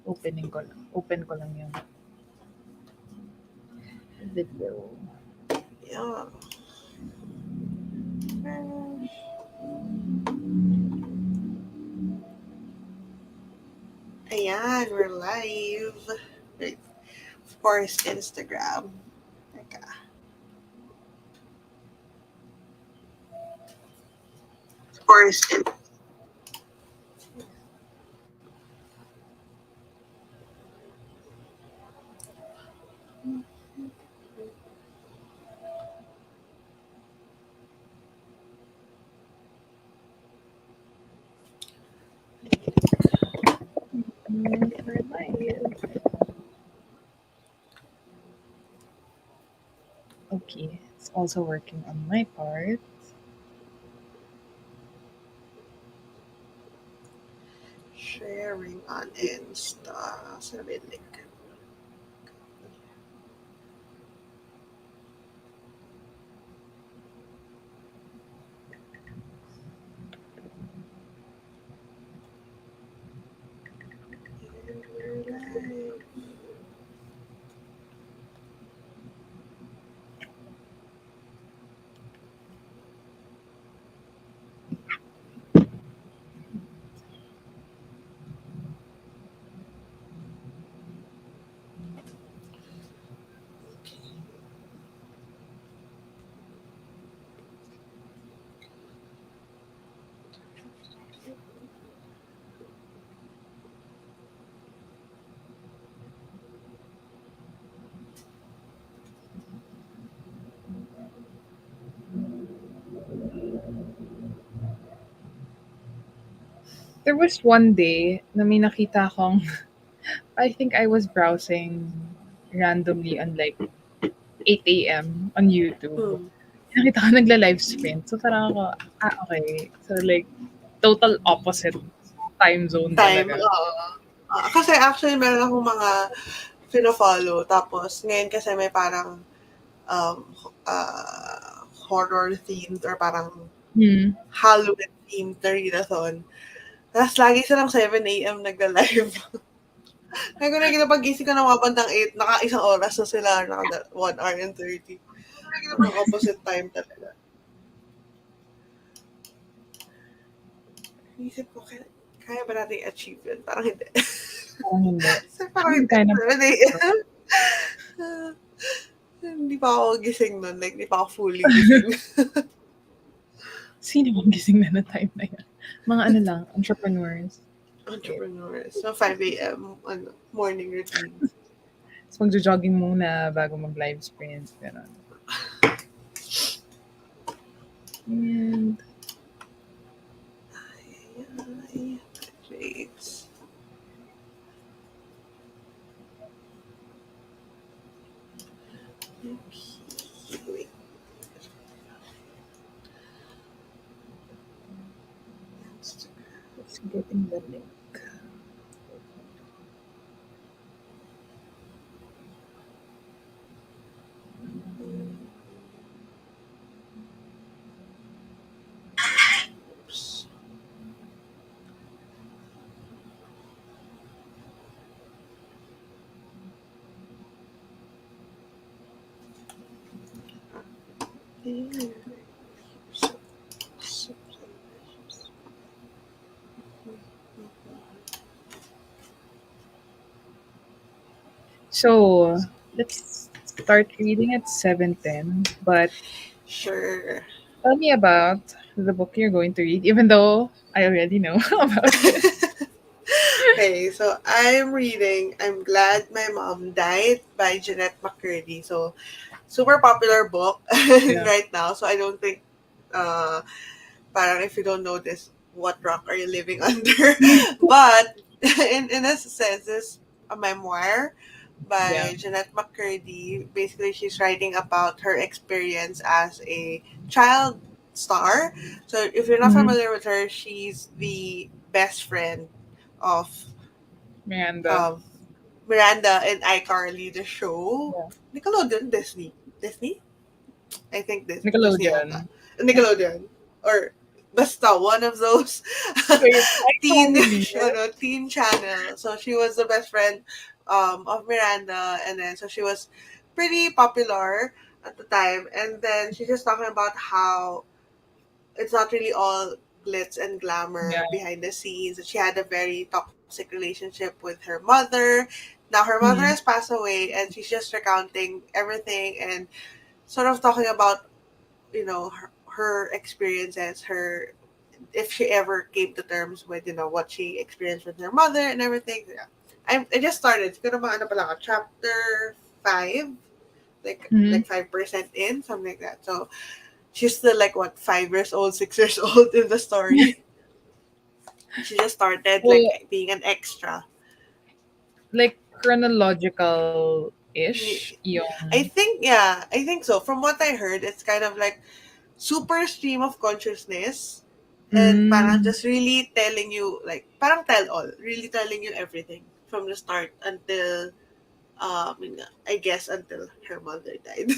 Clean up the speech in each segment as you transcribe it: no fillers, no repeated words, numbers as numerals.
Open ko lang yung video. Yeah. Ayan, we're live. Wait, of course, Instagram. Teka. Of course, We're live. Okay, it's also working on my part. sharing on Insta. Sabi link. And we're live. There was one day na may nakita akong, I think I was browsing randomly on like 8 a.m. on YouTube. Nakita ko nagla-live stream. So parang ako, okay. So like, total opposite time zone Time. talaga. Kasi actually, meron akong mga fino-follow. Tapos, ngayon kasi may parang um, horror themed or parang Halloween themed na readathon. Tapos lagi silang 7 a.m. nagla-live. Kaya ko na pag-gising ko ng mga bandang 8, naka-isang oras na sila, naka 1 hour and 30. Ang opposite time talaga. Isip ko, kaya ba natin i-achieve yun? Parang hindi. Parang hindi. Parang hindi. Kind of, 7 a.m. Hindi pa ako gising nun. Like, hindi pa ako fully gising. sino bang gising na time na yan? Mga ano lang, entrepreneurs. So, 5 a.m. Morning routine. So, magjo-jogging muna bago mag-live sprint. Gano'n. And, James. Wait. it's getting the link. Oops. So, let's start reading at 7:10. But Sure. tell me about the book you're going to read, even though I already know about it. Okay, so I'm reading I'm Glad My Mom Died by Jeanette McCurdy. So, super popular book Yeah. right now. So, I don't think, parang if you don't know this, what rock are you living under? But, in a sense, it's a memoir by Yeah. Jeanette McCurdy. Basically, she's writing about her experience as a child star. So, if you're not Mhm. familiar with her, she's the best friend of Miranda. Miranda and iCarly, the show. Yeah. Nickelodeon, Disney. Disney? I think Disney Nickelodeon. yata. Nickelodeon. Or basta one of those Wait, like teen family. teen channel. So she was the best friend of Miranda, and then so she was pretty popular at the time. And then she's just talking about how it's not really all glitz and Yeah. glamour behind the scenes. She had a very toxic relationship with her mother. Now her mother Mm. has passed away, and she's just recounting everything and sort of talking about her experiences, her if she ever came to terms with what she experienced with her mother and everything. Yeah. I just started. Siguro mga ano pa lang, chapter 5, Mm. 5% in, something like that. So she's still like what 5 years old, 6 years old in the story. She just started So, like being an extra. like chronological-ish Ye- I yung think yeah, I think so. From what I heard, it's kind of like super stream of consciousness and parang mm, just really telling you like parang tell all, really telling you everything from the start until yun nga, I guess until her mother died.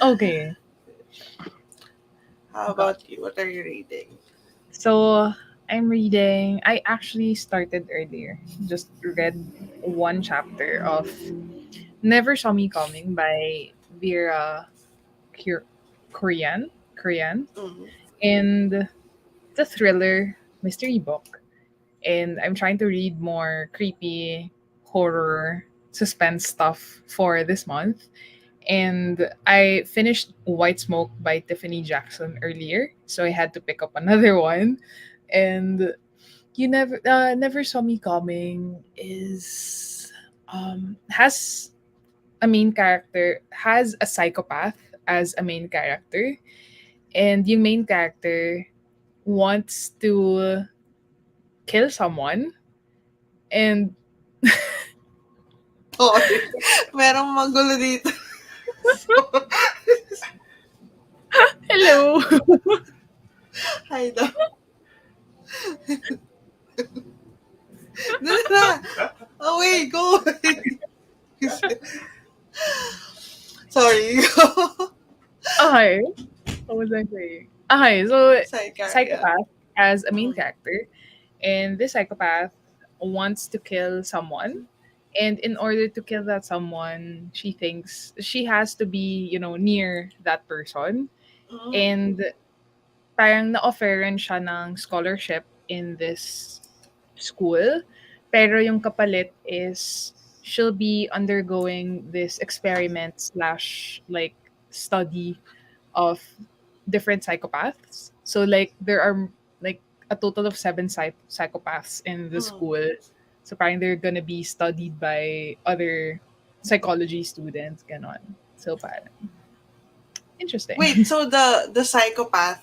okay, How got about you? What are you reading? So I'm reading. I actually started earlier. Just read one chapter of Never Saw Me Coming by Vera Cur- Korean, Mm. and it's a thriller mystery book. And I'm trying to read more creepy horror suspense stuff for this month. And I finished White Smoke by Tiffany Jackson earlier, so I had to pick up another one. And you never saw me coming is has a main character, has a psychopath as a main character, and yung main character wants to kill someone. And Sorry. Merong magulo dito. hello. Hi daw. Dali na. Away, go away. Sorry, go. Okay, what was I saying? Okay, so Sidecar, yeah. psychopath as a main Mm. character, and this psychopath wants to kill someone. And in order to kill that someone, she thinks she has to be, near that person. Mm. And parang na-offeran siya ng scholarship in this school. Pero yung kapalit is she'll be undergoing this experiment slash like study of different psychopaths. So like there are like a total of seven psychopaths in the Mm. school. So parang they're gonna be studied by other psychology students, ganon. So parang Wait, interesting. so the psychopath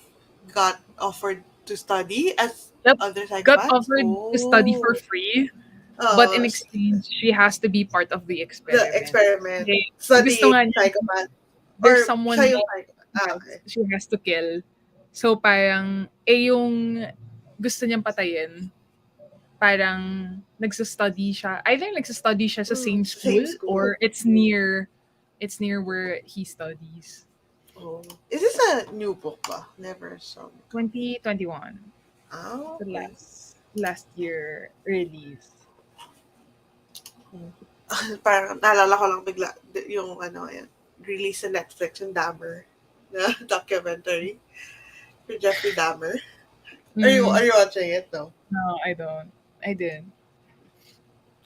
got offered to study as Yep. other Got psychopaths? offered to study for Oh. free, but in Oh, exchange, she has to be part of the the experiment. experiment. Kasi gusto Studying nga niya, psychopath. there's Or someone siya yung that psychopath. Ah, okay. she has to kill. So parang, yung gusto niyang patayin, parang nagsa-study siya. Either nagsa-study siya sa same Same school school. or it's near where he studies. Oh. Is this a new book ba? Never saw me. 2021. Ah, The okay. last year release. Parang naalala ko lang bigla yung yan, release sa Netflix yung Dahmer na documentary for Jeffrey Dahmer. Are Mm, you watching it? No. no, I don't. I didn't.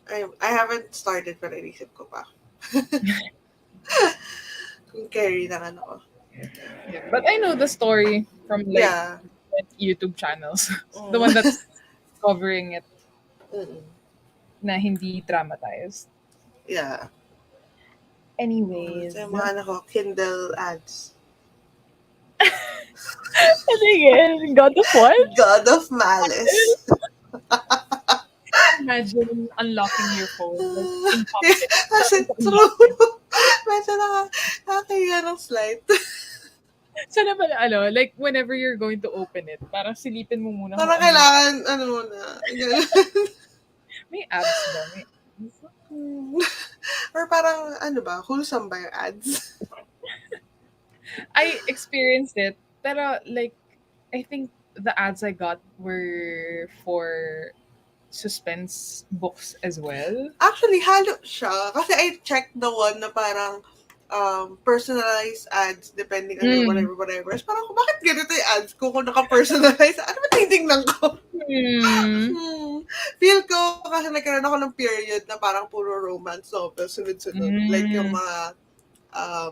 I haven't started pero inisip ko pa. Kung carry ng ano ko. Yeah. But I know the story from like Yeah. YouTube channels. The Mm. one that's covering it Mm. na hindi dramatized. Yeah. Anyways. Sa mga ano ko, Kindle ads. Ano yun? God of what? God of Malice. Imagine unlocking your phone like, in public. Kasi Tapos true. unlock it. Medyo nakakaya ng slight. Sana pala, like whenever you're going to open it, parang silipin mo muna kung Parang ano yung kailangan, ano muna. may abs ba? May abs? Or parang, ano ba, wholesome ba yung ads? I experienced it, pero like I think the ads I got were for suspense books as well. Actually, halo siya. Kasi I checked the one na parang personalized ads depending on your Mm. whatever, whatever. So parang, bakit ganito yung ads ko kung naka-personalize? Ano ba titingnan ko? Hmm. Feel ko kasi nagkaroon ako ng period na parang puro romance novel, sunod-sunod. Like yung Mm. mga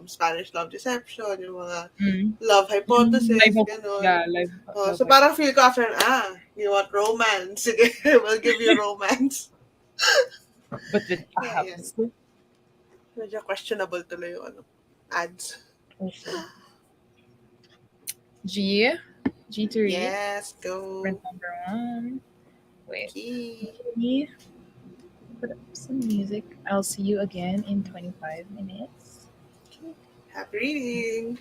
Spanish Love Deception, yung mga Mm. Love Live Hypothesis, of ganun. yeah, live So of parang feel ko after, you want romance? Sige, we'll give you romance. but with Yeah. abs. Medyo questionable tuloy yung ads. Also. G. G to read. Yes, Print go. number one. Wait. Key. Me. Put up some music. I'll see you again in 25 minutes. Happy reading.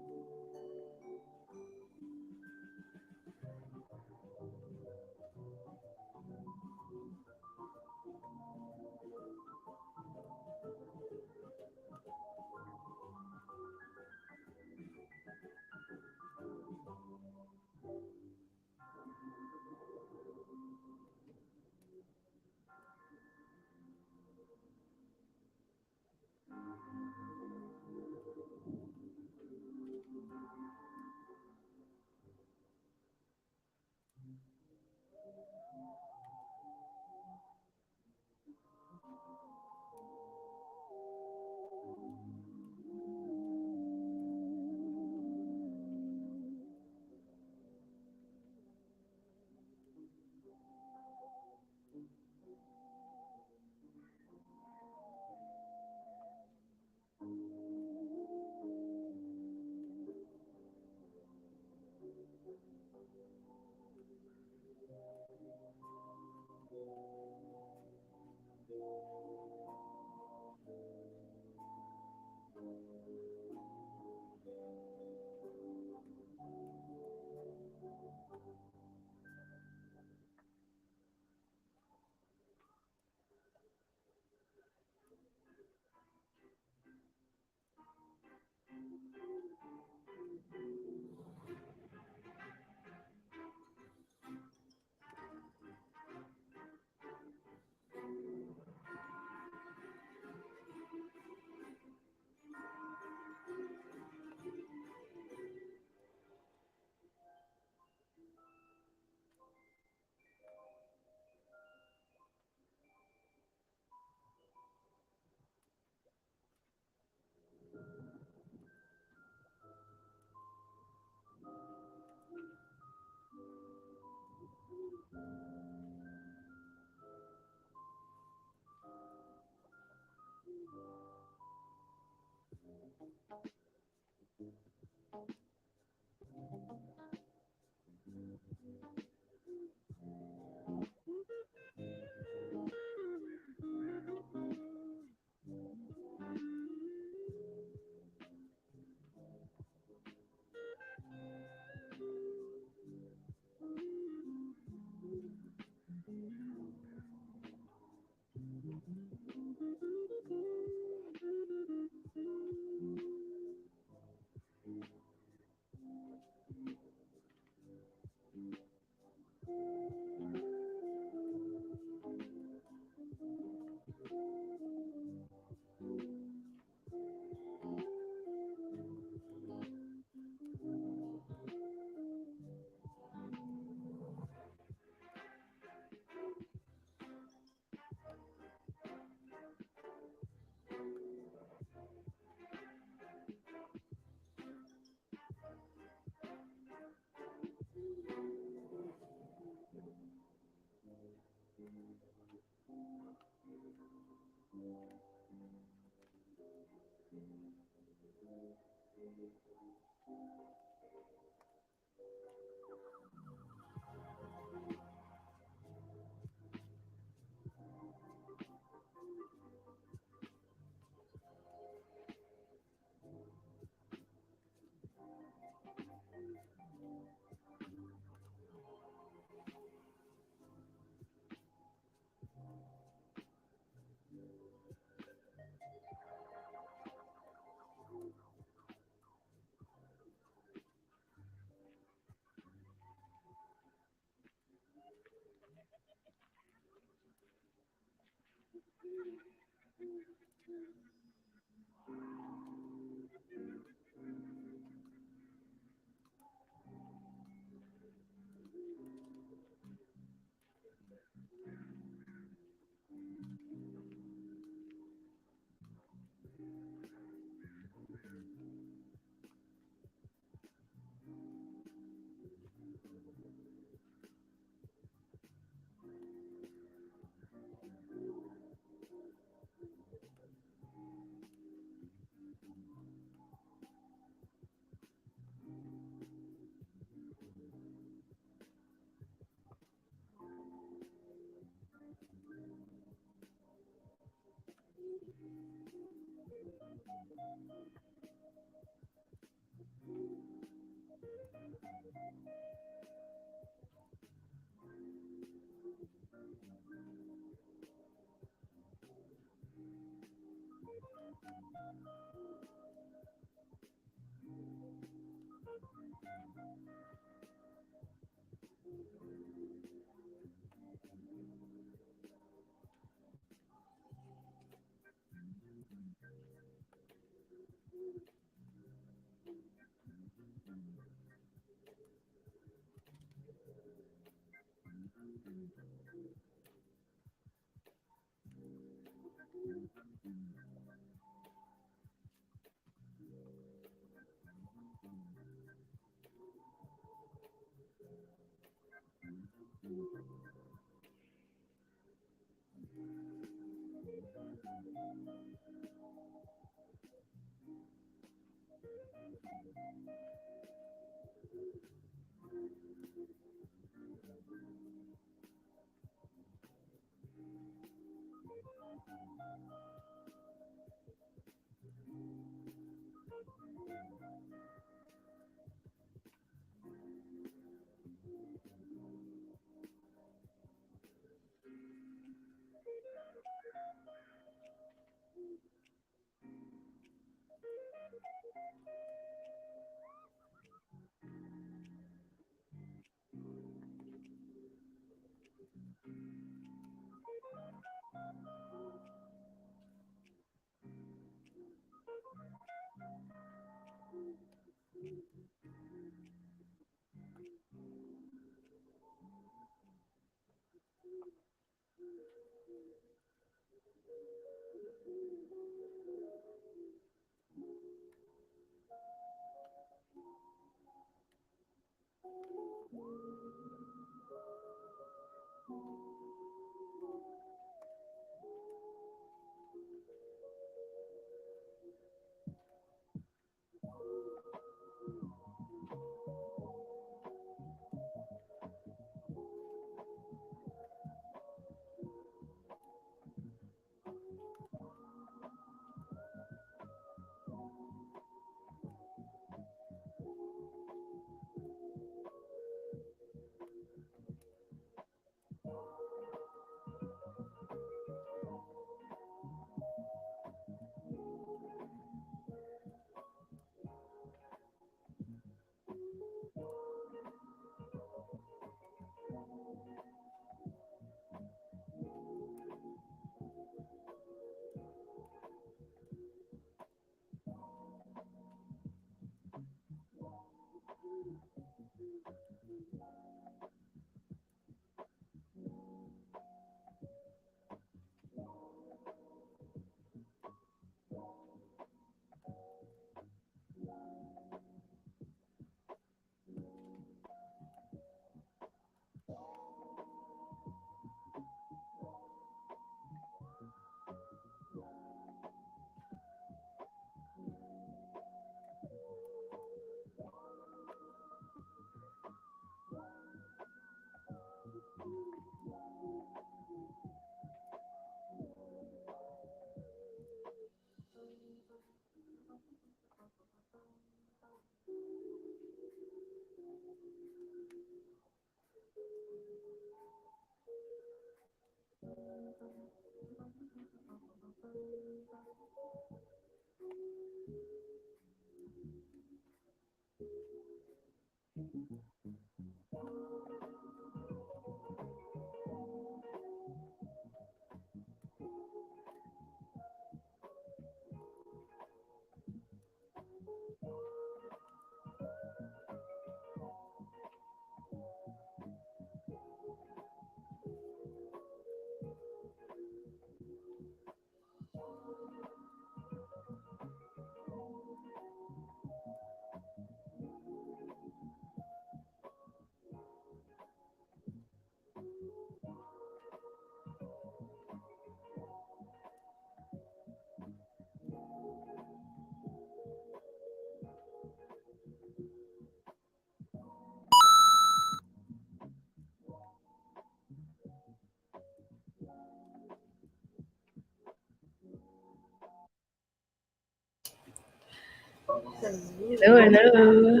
Hello, hello.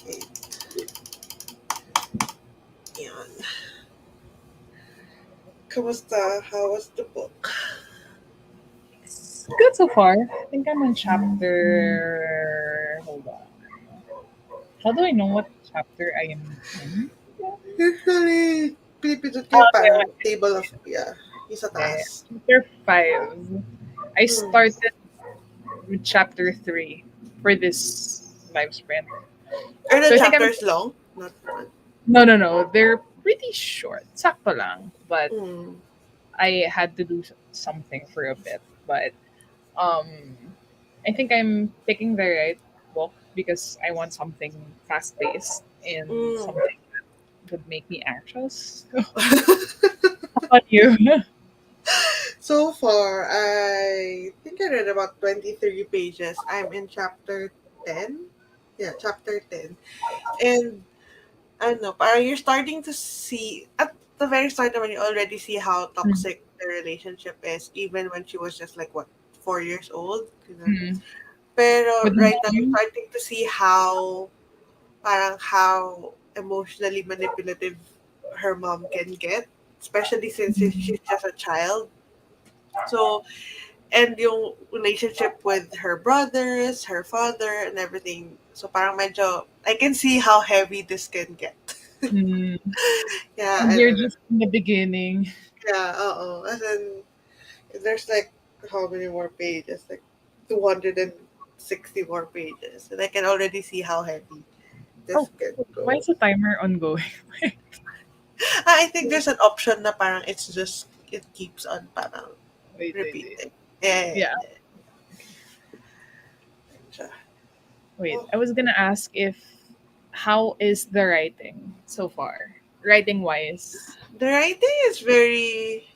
Okay. Yan. Kamusta? How was the book? It's good so far. I think I'm on chapter. Hold on. How do I know what chapter I am in? Usually, pinipindot ko Oh, yung okay, parang okay. table of, yeah, yung sa Yeah, taas. chapter 5. I Mm. started with chapter 3 for this live sprint. Are the So I think I'm. chapters long? Not naman. No, no, no. They're pretty short. Sakto lang. But Mm. I had to do something for a bit. But I think I'm picking the right book because I want something fast paced and Mm. something that would make me anxious. How about you? So far, I think I read about 23 pages. I'm in chapter 10. Yeah, chapter 10. And I don't know, parang you're starting to see, at the very start when you already see how toxic the relationship is, even when she was just like, what, 4 years old? You know? Mm. Pero With the right now, you're mom? starting to see how emotionally manipulative her mom can get, especially since she's just a child. So, and yung relationship with her brothers, her father, and everything. So parang medyo, I can see how heavy this can get. Mm. Yeah, And I you're don't know. just in the beginning. Yeah, and then there's like how many more pages? Like 260 more pages. And I can already see how heavy Oh, this can why go. is the timer ongoing? I think there's an option na parang it keeps on parang Wait. repeating. Yeah, Yeah, yeah. wait. Oh. I was gonna ask if how is the writing so far? Writing wise. The writing is very,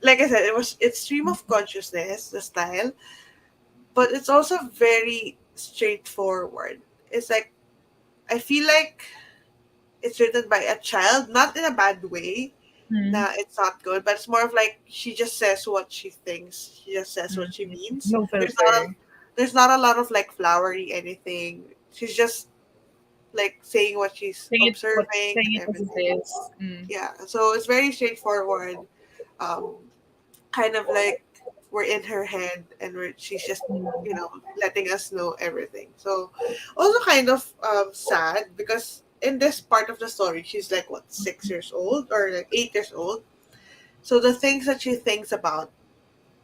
like I said, it's stream of consciousness, the style, but it's also very straightforward. It's like I feel like it's written by a child, not in a bad way. Hmm. Nah, it's not good, but it's more of like she just says what she thinks. She just says what she means. No There's not a filter. there's not a lot of like flowery anything. She's just like saying what she's observing Saying and it as it everything. is. Mm. Yeah, so it's very straightforward. Um, kind of like we're in her head and she's just letting us know everything. So also kind of sad because in this part of the story she's like what 6 years old or like 8 years old. So the things that she thinks about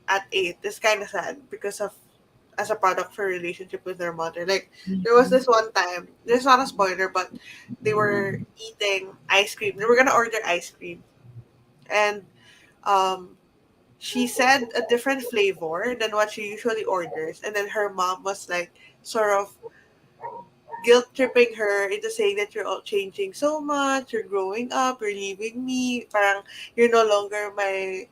at 8 is kind of sad because of as a product of her relationship with her mother. Like there was this one time, there's not a spoiler, but they were eating ice cream. They were gonna order ice cream, and um, she said a different flavor than what she usually orders, and then her mom was like sort of guilt tripping her into saying that you're all changing so much, you're growing up, you're leaving me, parang you're no longer my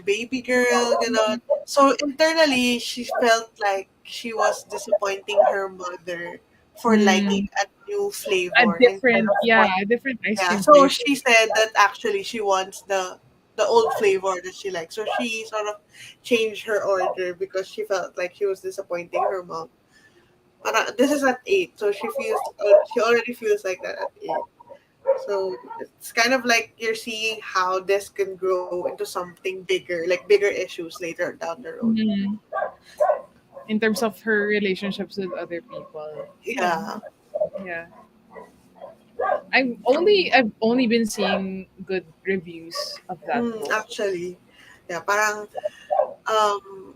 baby girl, you know. So internally, she felt like she was disappointing her mother for liking Mm. a new A flavor instead different, of yeah, what. a different ice Yeah, cream so flavor. she said that actually she wants the old flavor that she likes. So she sort of changed her order because she felt like she was disappointing her mom. This is at 8, so she already feels like that at 8. So it's kind of like you're seeing how this can grow into something bigger, like bigger issues later down the road. Mm. In terms of her relationships with other people. Yeah, Yeah. yeah. I've only been seeing good reviews of that book. Actually, yeah, parang um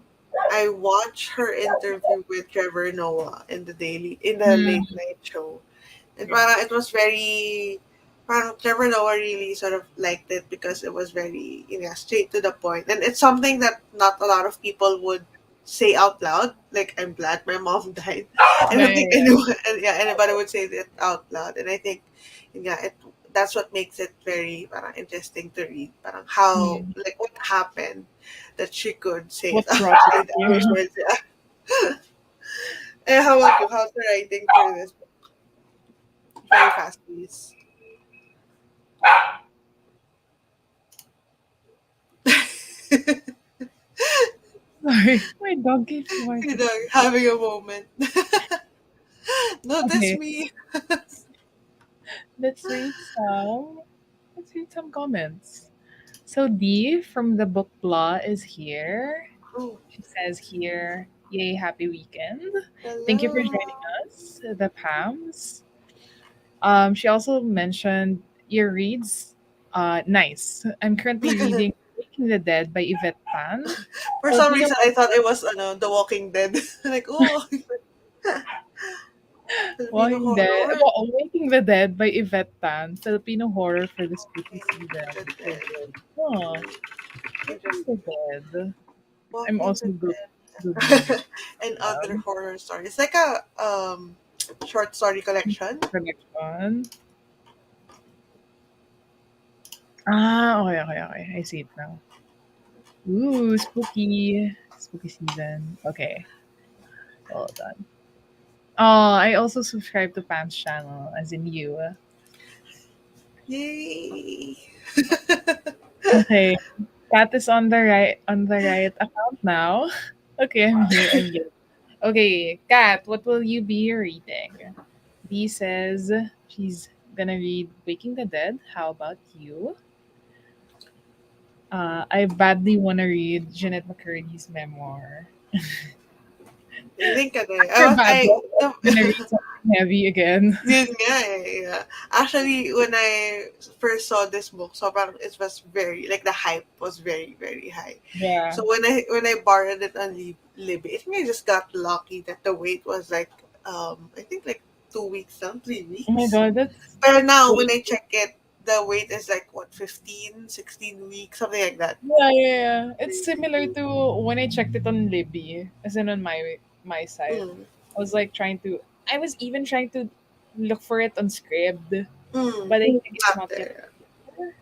I watched her interview with Trevor Noah in the late Mm. night show. And Yeah. parang it was very parang Trevor Noah really sort of liked it because it was very straight to the point. And it's something that not a lot of people would say out loud. Like I'm glad my mom died. I Yeah, don't yeah, think yeah. anybody would say that out loud. And I think it that's what makes it very parang interesting to read. Parang how Mm. like what happened that she could say it What brought it say to you? those words. Yeah. And how about you? How's the writing for this? Very fast paced. Sorry, my dog keeps You barking. know, having a moment. Notice Okay, me. let's read some. Let's read some comments. So Dee from the book Blah is here. Oh, She says here, "Yay, happy weekend! Thank you for joining hello. us, the Pams." She also mentioned your reads. Nice. I'm currently reading Waking the Dead by Yvette Tan. For some Filipino reason, I thought it was The Walking Dead. Like, oh, Filipino Walking Dead. horror. Well, Waking the Dead by Yvette Tan. Filipino horror for the spooky Walking season. the So Dead. good. Huh. Waking the Interesting. Dead. I'm Walking also the googling Dead. And other them. horror stories. It's like a short story collection. Connection. Ah, okay, okay, okay. I see it now. Ooh, spooky. Spooky season. Okay. Well done. Oh, I also subscribe to Pam's channel, as in you. Yay! Okay. Kat is on the right account now. Okay, I'm here. I'm here. Okay, Kat, what will you be reading? Dee says she's gonna read Waking the Dead. How about you? I badly wanna read Jeanette McCurdy's memoir. Link ka na eh. After bad I, book, I'm gonna read something heavy again. Yun nga eh, yeah. Actually, when I first saw this book, so parang it was very, like the hype was very, very high. Yeah. So when I borrowed it on Libby, I think I just got lucky that the wait was like, I think like 2 weeks down, three Oh my weeks. god, that's But now when wait. I check it, the wait is like what, 15, 16 weeks, something like that. Yeah, yeah, yeah. It's similar to when I checked it on Libby, as in on my side. Mm. I was even trying to look for it on Scribd, Mm. but I think it's Not not yet there. there.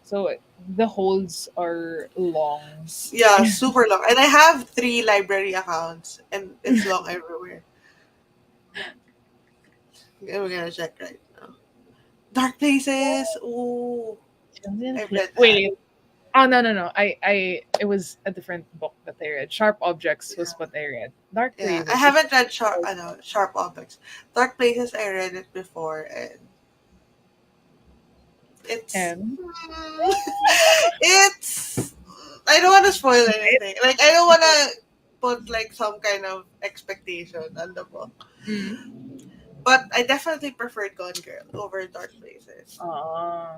So the holds are long. Yeah, super long. And I have 3 library accounts and it's long everywhere. Okay, we're gonna check right now. Dark Places. Ooh, I've read that. Wait. Oh no no no. I it was a different book that I read. Sharp Objects was Yeah, what I read. Dark yeah. I Places. Is haven't read Sharp Objects. Dark Places. I read it before, and it's and it's. I don't want to spoil anything. Like I don't want to put like some kind of expectation on the book. mm, But I definitely preferred Gone Girl over Dark Places. uh,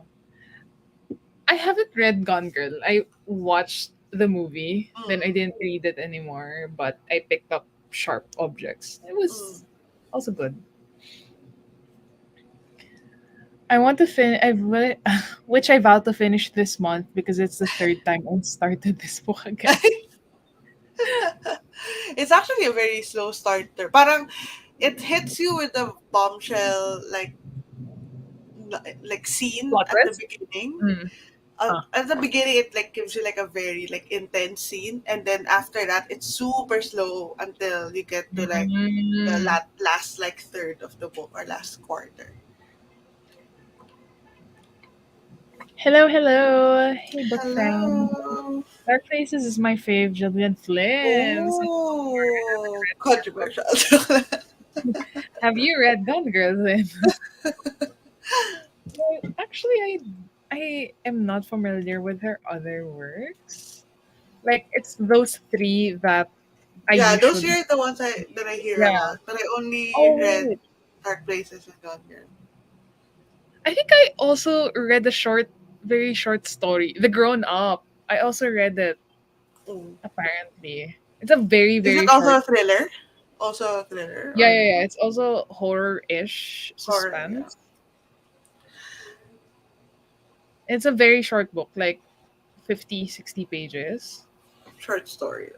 I haven't read Gone Girl. I watched the movie, then I Mm, didn't read it anymore, but I picked up Sharp Objects. It mm. was also good. I want to which I vow to finish this month because it's the third time I started this book again. It's actually a very slow starter. Parang it hits you with a bombshell like scene Plot at the twist? beginning. Mm. Huh. At the beginning, it like gives you like a very like intense scene, and then after that, it's super slow until you get to like the Mm. last like third of the book or last quarter. Hello, hello. Hey, book friend. Hello. Dark Faces is my fave. Julian Flames. Oh, Have controversial. have you read Gone Girl then? Well, actually, I am not familiar with her other works. Like it's those three that I Yeah, those usually are the ones that I hear yeah. about, but I only read Oh, Dark Places and Gone Girl. I think I also read a very short story, The Grown Up. I also read it. Mm. Apparently, it's a very Is it very also short. a thriller? Also a thriller Yeah, or yeah, yeah. It's also horror-ish horror? Yeah, suspense. It's a very short book, like 50, 60 pages. short story.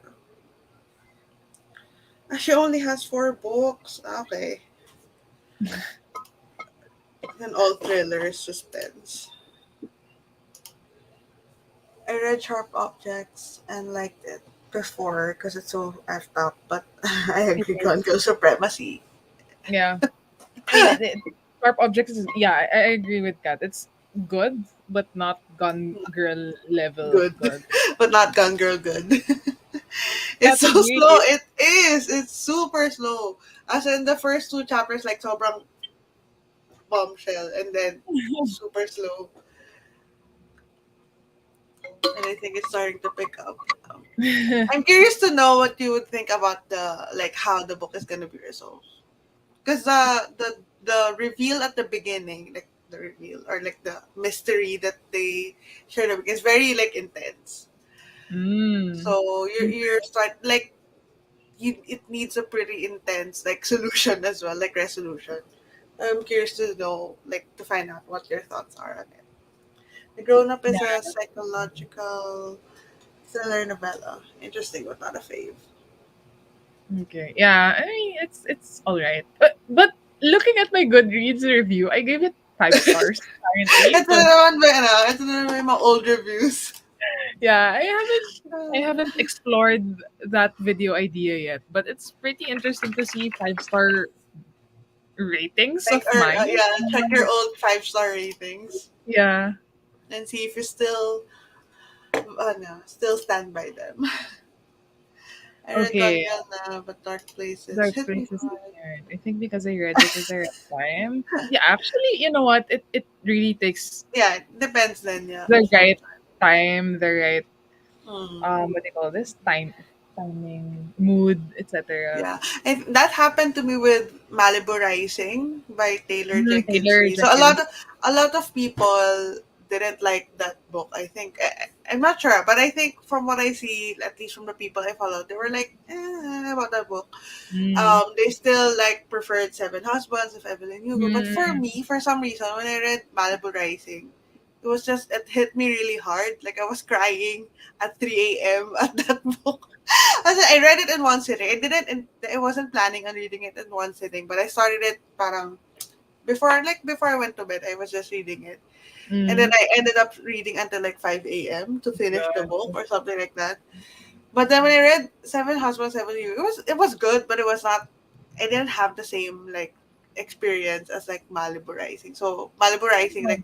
She only has 4 books. Okay, and all thrillers, suspense. I read Sharp Objects and liked it before because it's so effed up, but I It agree, Gone Girl is. Supremacy. Yeah. I mean, Sharp Objects is, yeah, I agree with that. It's good, but not Gone Girl level Good, good. but not Gone Girl good. It's That's so a great. slow. It is. It's super slow. As in the first two chapters, like sobrang bombshell, and then super slow. And I think it's starting to pick up. I'm curious to know what you would think about the like how the book is gonna be resolved. Because the reveal at the beginning, like the reveal or like the mystery that they shared up is very like intense. Mm. So you're start like it needs a pretty intense like solution as well, like resolution. I'm curious to know, like, to find out what your thoughts are on it. The Grown Up is a psychological thriller novella. Interesting, but not a fave. Okay. Yeah, I mean it's all right. But looking at my Goodreads review, I gave it 5 stars apparently. Ito So na naman ba, ano? Ito na naman yung mga old reviews. yeah, I haven't explored that video idea yet, but it's pretty interesting to see 5 star ratings Like, of or, mine. yeah, check your old 5-star ratings Yeah. and see if you still, still stand by them. I read Okay. Gone na, but Dark Places Dark hit me Places is hard. weird. I think because I read it at the right time. Yeah, actually, you know what? It really takes Yeah, it depends then, yeah. the right time, the right Mm. what do you call this? Timing, mood, etc. Yeah, and that happened to me with Malibu Rising by Taylor Jenkins Taylor Reid. So Jenkins. a lot of people didn't like that book. I think I'm not sure, but I think from what I see, at least from the people I follow, they were like about that book. Mm. They still like preferred Seven Husbands of Evelyn Hugo. But for Mm. me, for some reason, when I read Malibu Rising, it hit me really hard. Like I was crying at 3 a.m. at that book. I read it in one sitting. I wasn't planning on reading it in one sitting, but I started it parang before I went to bed. I was just reading it, and then Mm. I ended up reading until like 5 a.m. to finish the book God. or something like that. But then when I read Seven Husbands, Seven You, it was good, but it was not. I didn't have the same like experience as like Malibu Rising. So Malibu Rising like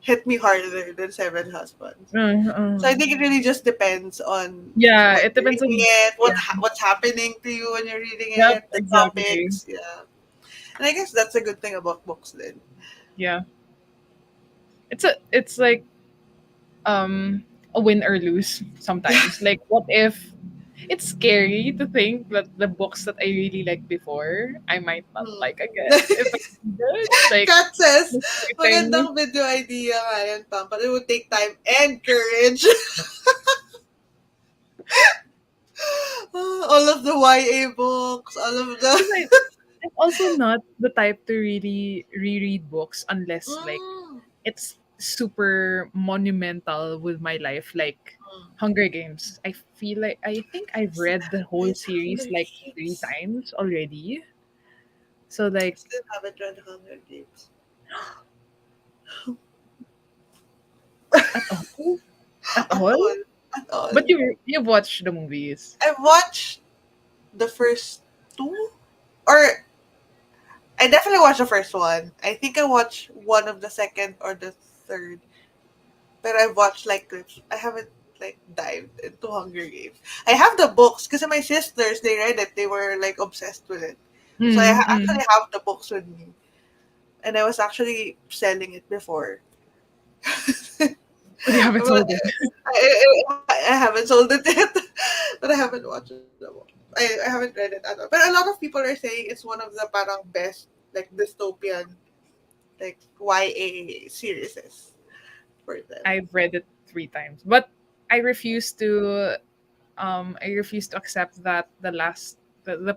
hit me harder than Seven Husbands. So I think it really just depends on Yeah, when it you're depends reading on. it, Yeah. what's happening to you when you're reading Yep, it, the exactly. topics, yeah. And I guess that's a good thing about books then. Yeah. It's like um a win or lose sometimes. Like what if it's scary to think that the books that I really liked before I might not Hmm. like again if I read it. Like Kat says, frustrating. magandang video idea nga yan, Pam, but it would take time and courage. All of the YA books, all of Because the... I'm also not the type to really reread books unless like Mm. it's super monumental with my life, like Hunger Games. I think I've Still read the haven't whole read series Hunger like three Games. times already. So like Still haven't read Hunger Games. at all, at At all. all. At all. But you've watched the movies. I've watched the first two, or I definitely watched the first one. I think I watched one of the second or the third, but I've watched like clips. I haven't like dived into Hunger Games. I have the books because my sisters they read it. They were like obsessed with it. So I Mm, mm. actually have the books with me, and I was actually selling it before. But you haven't But sold it. I haven't sold it yet, but I haven't watched the book. I haven't read it at all. But a lot of people are saying it's one of the parang best like dystopian like YA series for them. I've read it 3 times, but I refuse to. I refuse to accept that the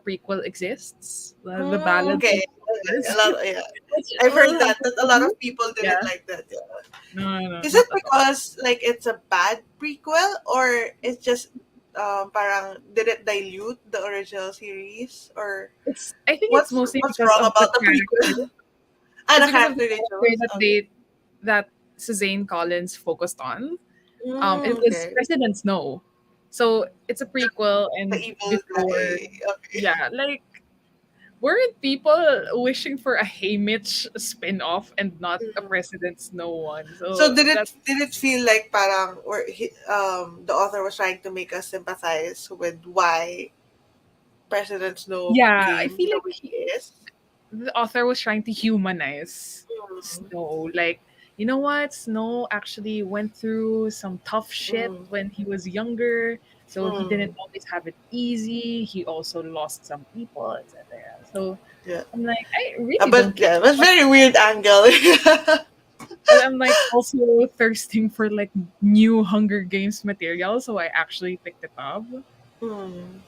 prequel exists. The balance Okay. of Okay. A this. lot, yeah. Which, I've heard that a lot of people yeah. didn't like that. Yeah. No, no, Is it not at all. because like it's a bad prequel or it's just parang did it dilute the original series or I think it's mostly what's because wrong of the about the character. prequel? Ah, It's the because of the character they character chose. that Okay. that Suzanne Collins focused on. It was Okay. President Snow. So it's a prequel The and evil before, guy. Okay. yeah, like weren't people wishing for a Hey Mitch spin-off and not a Mm. President Snow one? So So did that it feel like parang the author was trying to make us sympathize with why President Snow yeah, I became feel the like way he is? the author was trying to humanize Mm. Snow. Like, you know what? Snow actually went through some tough shit Mm. when he was younger, so he didn't Mm. always have it easy. He also lost some people, etc. So Yeah. I'm like, I really don't But care yeah, it was much. very weird angle. But I'm like also thirsting for like new Hunger Games material, so I actually picked it up. Hmm.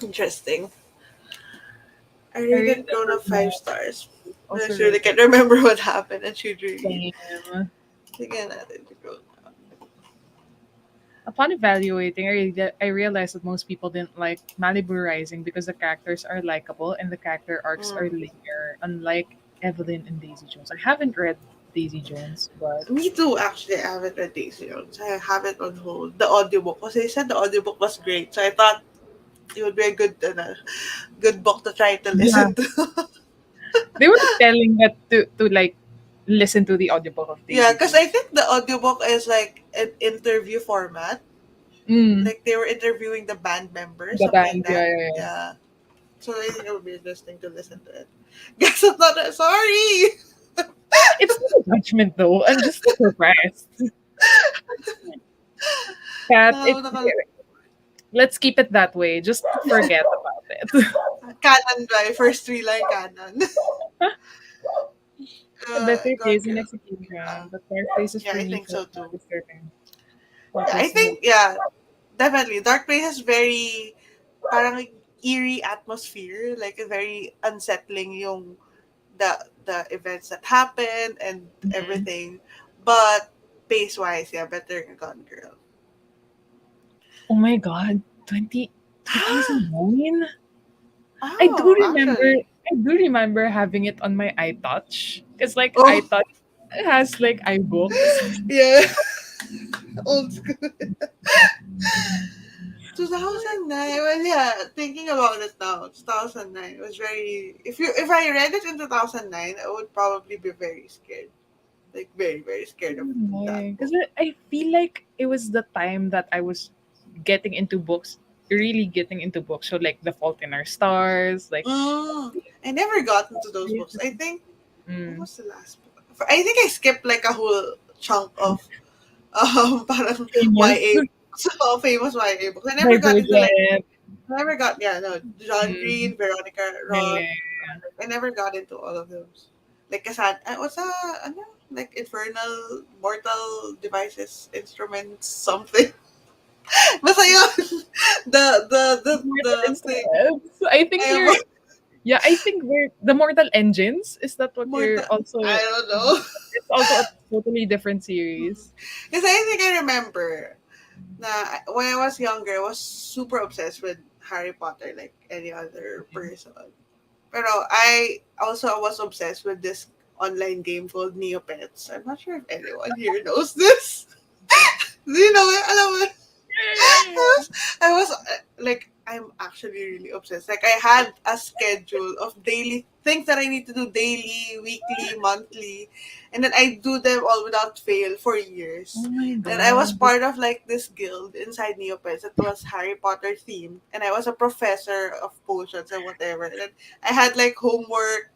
Interesting. I I rate really it grown never up five know. stars. I Also really rated can't remember what happened and should reread. same. Sige natin to grown up. Upon evaluating, I realized that most people didn't like Malibu Rising because the characters are likable and the character arcs are Mm. linear, unlike Evelyn and Daisy Jones. I haven't read Daisy Jones, but Me too, actually. I haven't read Daisy Jones. I have it on hold. The audiobook. Because they said the audiobook was great. So I thought it would be a good book to try to yeah, listen to. they were telling that to like listen to the audiobook of Yeah, Daisy because Jones. I think the audiobook is like an interview format. Mm, Like they were interviewing the band members, the something like band, yeah, that. yeah, yeah. Yeah. So I think it would be interesting to listen to it. Guess I'm not sorry. It's not a judgment though. I'm just surprised that No, it. Let's keep it that way. Just forget about it. canon by first three line canon. A better God taste in girl. execution, but Dark Places Yeah, for I me think felt so more too. disturbing. Yeah, I think definitely Dark Place has very parang eerie atmosphere, like a very unsettling yung the events that happen and Mhm. everything. But pace wise, yeah, better than Gone Girl. Oh my god, 2009. I do Oh, remember actually. I do remember having it on my iTouch. Because like Oh, iTouch has like iBooks. yeah. Old school. 2009. Well, yeah, thinking about it now, 2009 was very. If I read it in 2009, I would probably be very scared, like very very scared of that Because book. I feel like it was the time that I was getting into books, really getting into books. So like The Fault in Our Stars, like I never got into those books. I think what mm, was the last book? I think I skipped like a whole chunk of parang famous, YA books, famous YA books. I never got into like Divergent. I never got no John Mm, Green, Veronica yeah, Roth. yeah, I never got into all of those. Like what's ano? Like infernal mortal devices instruments something. Basta yun. The Mortal thing. Instruments. I think I am you're. Yeah, I think we're the Mortal Engines. Is that what you're mortal. also? I don't know. It's also a totally different series. Because I think I remember na when I was younger, I was super obsessed with Harry Potter like any other person. Pero I also was obsessed with this online game called Neopets. I'm not sure if anyone here knows this. Do you know it? Alam mo, Yeah, yeah, like I'm actually really obsessed. Like I had a schedule of daily things that I need to do daily, weekly, monthly, and then I do them all without fail for oh years. my And I was god. part of like this guild inside Neopets that was Harry Potter themed, and I was a professor of potions and whatever. And then I had like homework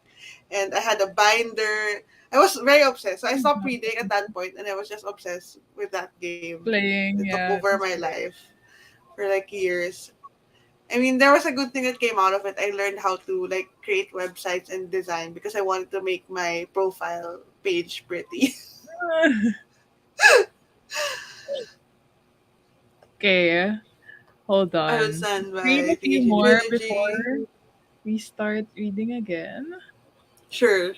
and I had a binder. I was very obsessed. So I stopped reading at that point and I was just obsessed with that game. It Playing, took yeah. over my life for like years. I mean, there was a good thing that came out of it. I learned how to like create websites and design because I wanted to make my profile page pretty. Okay, hold I would on. stand Read a by few PhD more Trilogy. before we start reading again. Sure.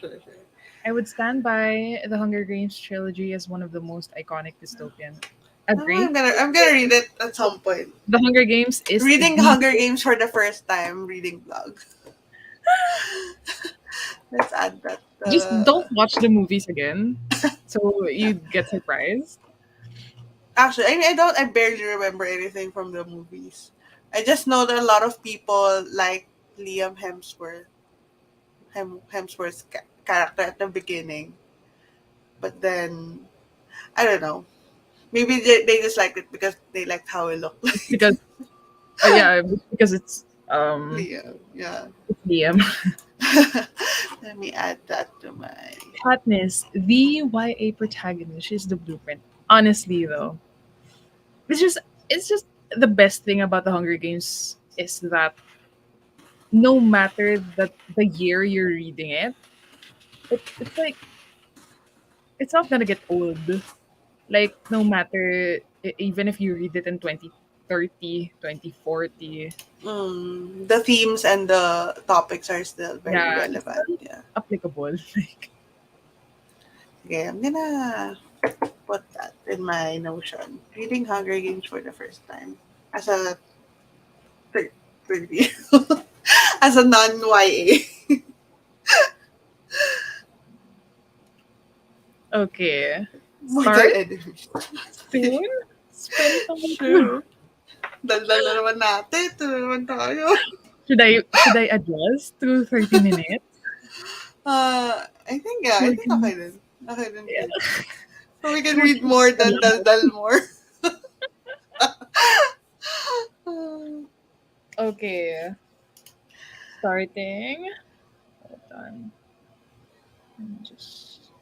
I would stand by the Hunger Games trilogy as one of the most iconic dystopian. No, Agree? I'm gonna read it at some point. The Hunger Games is Reading the Hunger Games for the first time. Reading blog. Let's add that. just don't watch the movies again. So you get surprised. Actually, I mean, I barely remember anything from the movies. I just know that a lot of people like Liam Hemsworth's character at the beginning, but then I don't know. Maybe they just liked it because they liked how it looked It's like. because yeah, because Liam, yeah. it's Liam. Let me add that to my. Katniss, the YA protagonist, she's the blueprint. Honestly though, it's just it's just the best thing about the Hunger Games is that no matter the year you're reading it, it's like it's not gonna get old. Like no matter even if you read it in 2030, 2040, The themes and the topics are still very yeah, it's relevant. still Yeah. applicable. Like Okay, I'm gonna put that in my notion. Reading Hunger Games for the first time as a third, third year, as a non-YA. okay, Mortal start enemies. soon. Sprint naman. Sure. Daldal na naman natin. Ito na naman tayo. Should I adjust to 30 minutes? I think, yeah. I We think can, okay din. Okay din, yeah, good. So we can we read can more spell than out. daldal more. Okay, starting. Hold on. Let me just.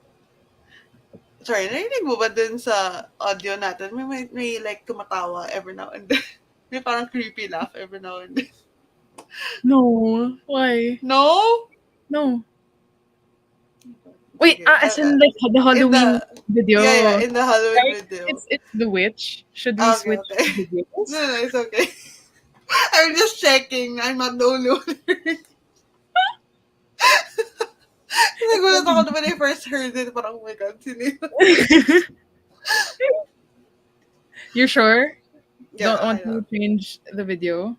Sorry, narinig mo ba dun sa audio natin? May like tumatawa every now and then. May parang creepy laugh every now and then. No, why? No? No. Wait, Sige. as in like the In Halloween the, yeah, video, in the Halloween right? video. It's the witch. Should we Okay, switch okay. videos? No, no, it's okay. I'm just checking. I'm not the only one. Nagulat ako when I first heard it. Parang, oh my God, sino yun? You're sure? Yeah, Don't I want know. to change the video?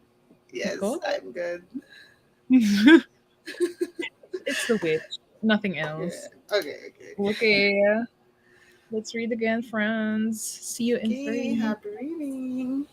Yes, Go I'm good. ahead. It's the witch, nothing Yeah. else. Okay, okay. Okay, let's read again, friends. See you in Okay, 30 minutes. happy reading.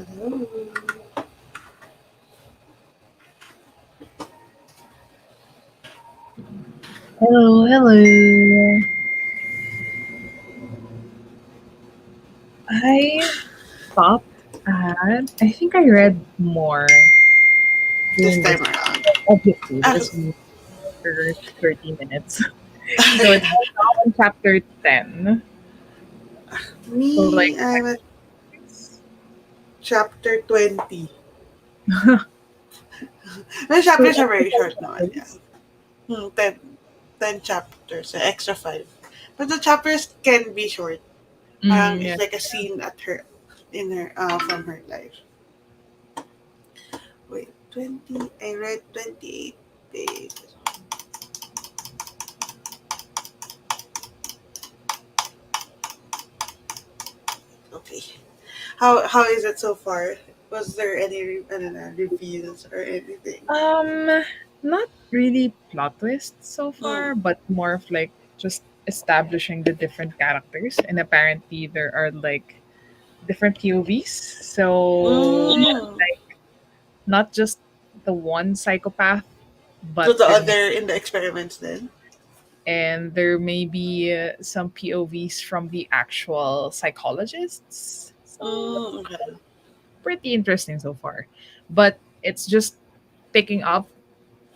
Hello. Hello, hello. I stopped at, I think I read more This during time this around. obviously Ah, because we for 30 minutes. So it's now on chapter 10. So like me, I'm at it's chapter 20. My chapters so are extra very short naman, yeah. chapters. 10 chapters, so extra 5. But the chapters can be short. Yeah. It's like a scene at her, in her, from her life. Wait, 20, I read 28 pages. Okay. How is it so far? Was there any I don't know, reveals or anything? Um Not really plot twists so Mm. far, but more of like just establishing the different characters, and apparently there are like different POVs. So Mm. like not just the one psychopath, So but the other in the experiments then? there may be some POVs from the actual psychologists. So Mm, okay. pretty interesting so far. But it's just picking up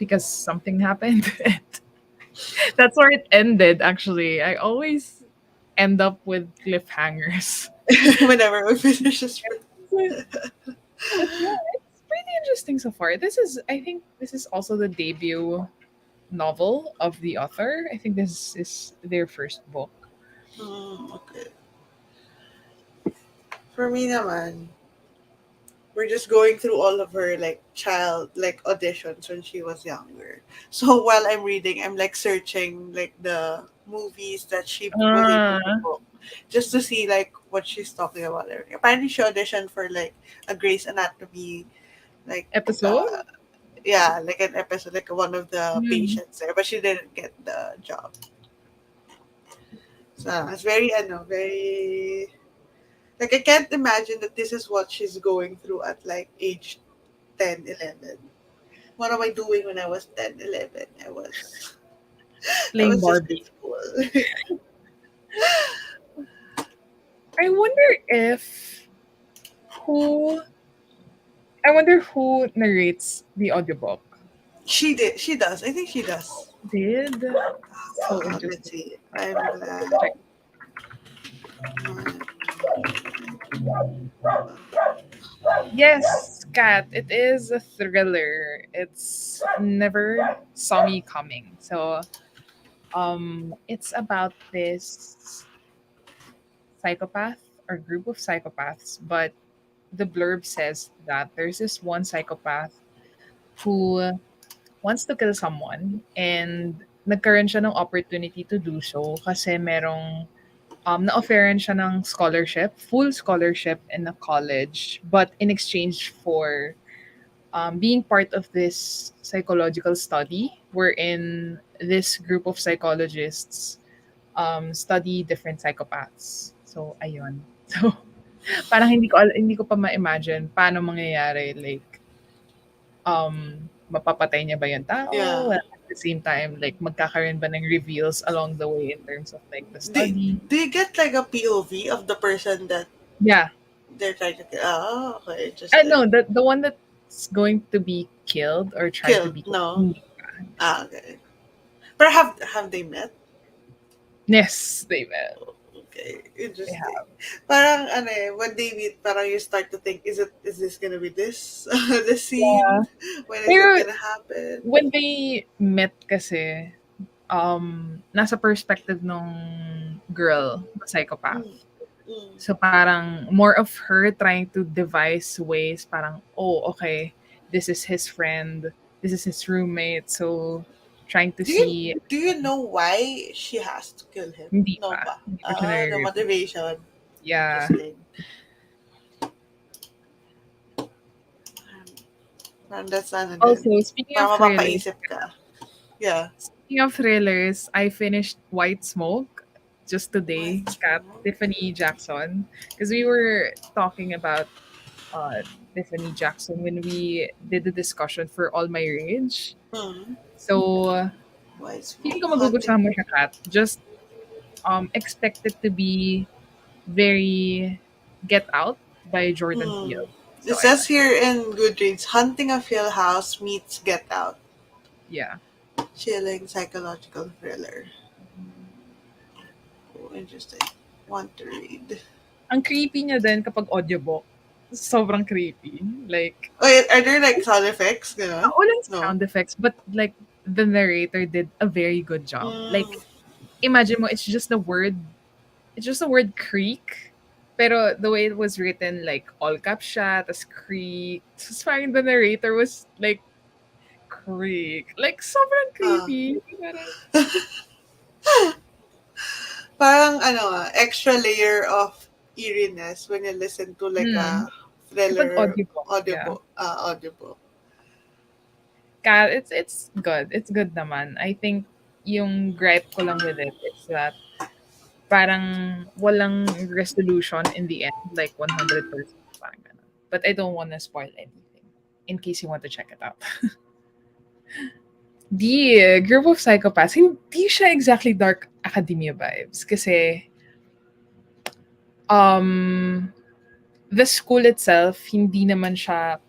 because something happened. That's where it ended actually. I always end up with cliffhangers. Whenever we finish this. But yeah, it's pretty interesting so far. I think this is also the debut novel of the author. I think this is their first book. Okay. For me naman, we're just going through all of her like child like auditions when she was younger. So while I'm reading, I'm like searching like the movies that she was able to Ah, book just to see like what she's talking about. Apparently, she auditioned for like a Grey's Anatomy, like episode? uh, yeah, like an episode, like one of the Mm. patients there, but she didn't get the job. So it's very, I know, very like I can't imagine that this is what she's going through at like age 10, 11. What am I doing when I was 10, 11? I Playing was just in Barbie. school. I wonder if who I wonder who narrates the audiobook. She did. She does. I think she does. Did so Let's interesting. see. I'm glad. Check. Yes, Kat, it is a thriller. It's Never Saw Me Coming. So it's about this psychopath or group of psychopaths, but the blurb says that there's this one psychopath who wants to kill someone, and nagkaroon siya ng opportunity to do so kasi merong na-offeran siya ng scholarship, full scholarship in a college, but in exchange for being part of this psychological study wherein this group of psychologists study different psychopaths. So, ayun. So, parang hindi ko pa ma-imagine paano mangyayari, like mapapatay niya ba yung tao? Yeah. At the same time, like magkakaroon ba ng reveals along the way in terms of like the study? Do you get like a POV of the person that Yeah. they're trying to kill? Oh, okay. Interesting. No, the one that's going to be killed or tried to Killed? be killed. No. Okay. But have they met? Yes, they will. Okay, They interesting. have. Parang ano when they meet, parang you start to think, is this gonna be this the scene? Yeah. When is it Pero gonna happen? when they met kasi, nasa perspective nung girl, the psychopath. Mm, mm. So parang more of her trying to devise ways parang, oh, okay, this is his friend, this is his roommate. So trying to see, Do you know why she has to kill him? hindi No pa. ba? Hindi pa siya The nare-reveal. motivation. Yeah. Interesting. Parang that's ano din. Also, speaking of Parang thrillers, mapapaisip ka. Yeah. I finished White Smoke just today, What's Kat wrong? Tiffany Jackson, because we were talking about Tiffany Jackson when we did the discussion for All My Rage. Hmm. So, Wise feeling Wolf. ko magugustuhan mo siya, Kat. Just expect it to be very Get Out by Jordan Hmm. Peele. It So, says ayan. here in Goodreads, Hunting of Hill House meets Get Out. Yeah. Chilling psychological thriller. Oh, interesting. Want to read. Ang creepy niya din kapag audiobook. Sobrang creepy. Like, Wait, are there like sound effects? Gano'n? walang No. sound effects, but like, the narrator did a very good job. Mm. Like, imagine mo, it's just the word creak. Pero the way it was written, like, all caps siya, tas creak. So, parang the narrator was like, creak. Like, sobrang Ah. creepy. Parang, Parang extra layer of eeriness when you listen to like hmm. a Kapag thriller audiobook, yeah. audiobook. It's good. It's good naman. I think yung gripe ko lang with it is that parang walang resolution in the end, like 100%. Parang ganun. But I don't want to spoil anything in case you want to check it out. The Group of Psychopaths, hindi siya exactly dark academia vibes kasi um the school itself hindi naman siya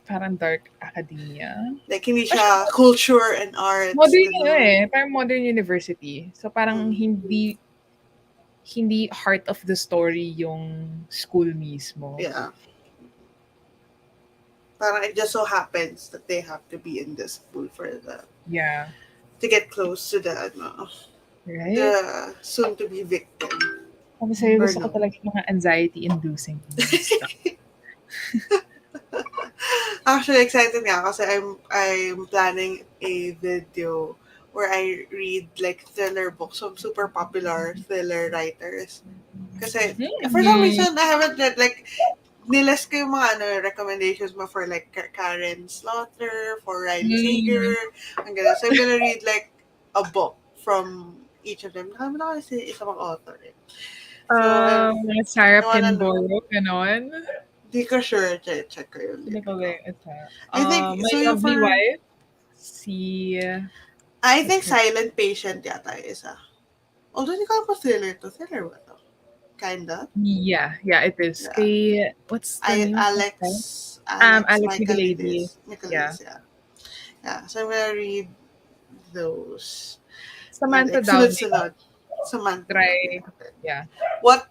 parang dark academia. Like hindi Pa siya siya culture and arts, modern gano'n. parang modern university. So parang Mm. hindi heart of the story yung school mismo. Yeah. Parang it just so happens that they have to be in this school Yeah. to get close to the Right? soon to be victim. Sabi sa'yo, Or gusto ko no. talaga yung mga anxiety-inducing stuff. Actually, excited nga kasi I'm planning a video where I read like thriller books of super popular thriller writers. Kasi for some Hmm. reason I haven't read like nilist ko yung mga recommendations mo for like Karen Slaughter, for Riley Mm. Sager, ang ganun. So I'm gonna read like a book from each of them. Nakalimutan ko kasi isa pang author eh. So Sarah I wanna know. Pinborough, ganon. Di ko sure. Check ko yung Sino link ba ko. ito? I think, My so yung Lovely for, Wife, si, I think what's her, Silent Patient yata yung isa. Although hindi ko alam kung thriller to. Thriller ba to? Kinda. yeah, it is. Yeah. Kay, what's the name of that guy? Alex Alex Michaelides. Yeah. Michaelides, yeah. Yeah, so I'm gonna read those. Samantha Like, Downing, sunod-sunod. Samantha try, Downing. yeah. What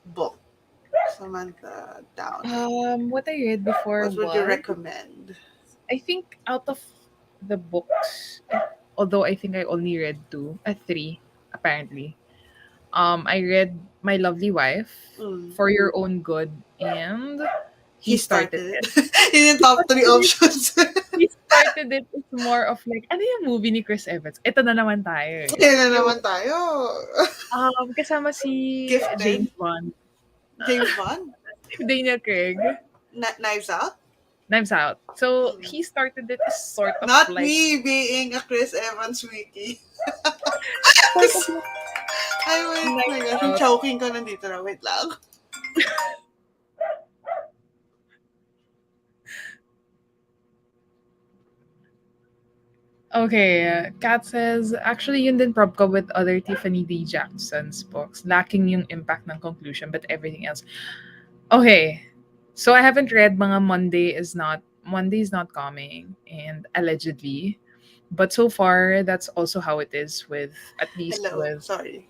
book? Samantha Downing. What I read before What would you was, recommend? I think out of the books, although I think I only read three, apparently. I read My Lovely Wife, Mm. For Your Own Good, and He Started It. Yun yung top 3 options. He Started It is more of like, ano yung movie ni Chris Evans? Ito na naman tayo. Yan na naman tayo. Kasama si Gifted. James Bond. James Bond? Daniel Craig. Knives Out? Knives Out. So, He Started It is sort of Not like... me being a Chris Evans wiki. Sort of Ay, wait. Oh my gosh, yung choking ko nandito na. Wait lang. Okay, Kat says, actually yun din prob ko with other Tiffany D. Jackson's books. Lacking yung impact ng conclusion, but everything else. Okay, so I haven't read mga Monday is Not Coming, and Allegedly. But so far, that's also how it is with, at least Hello, with... sorry.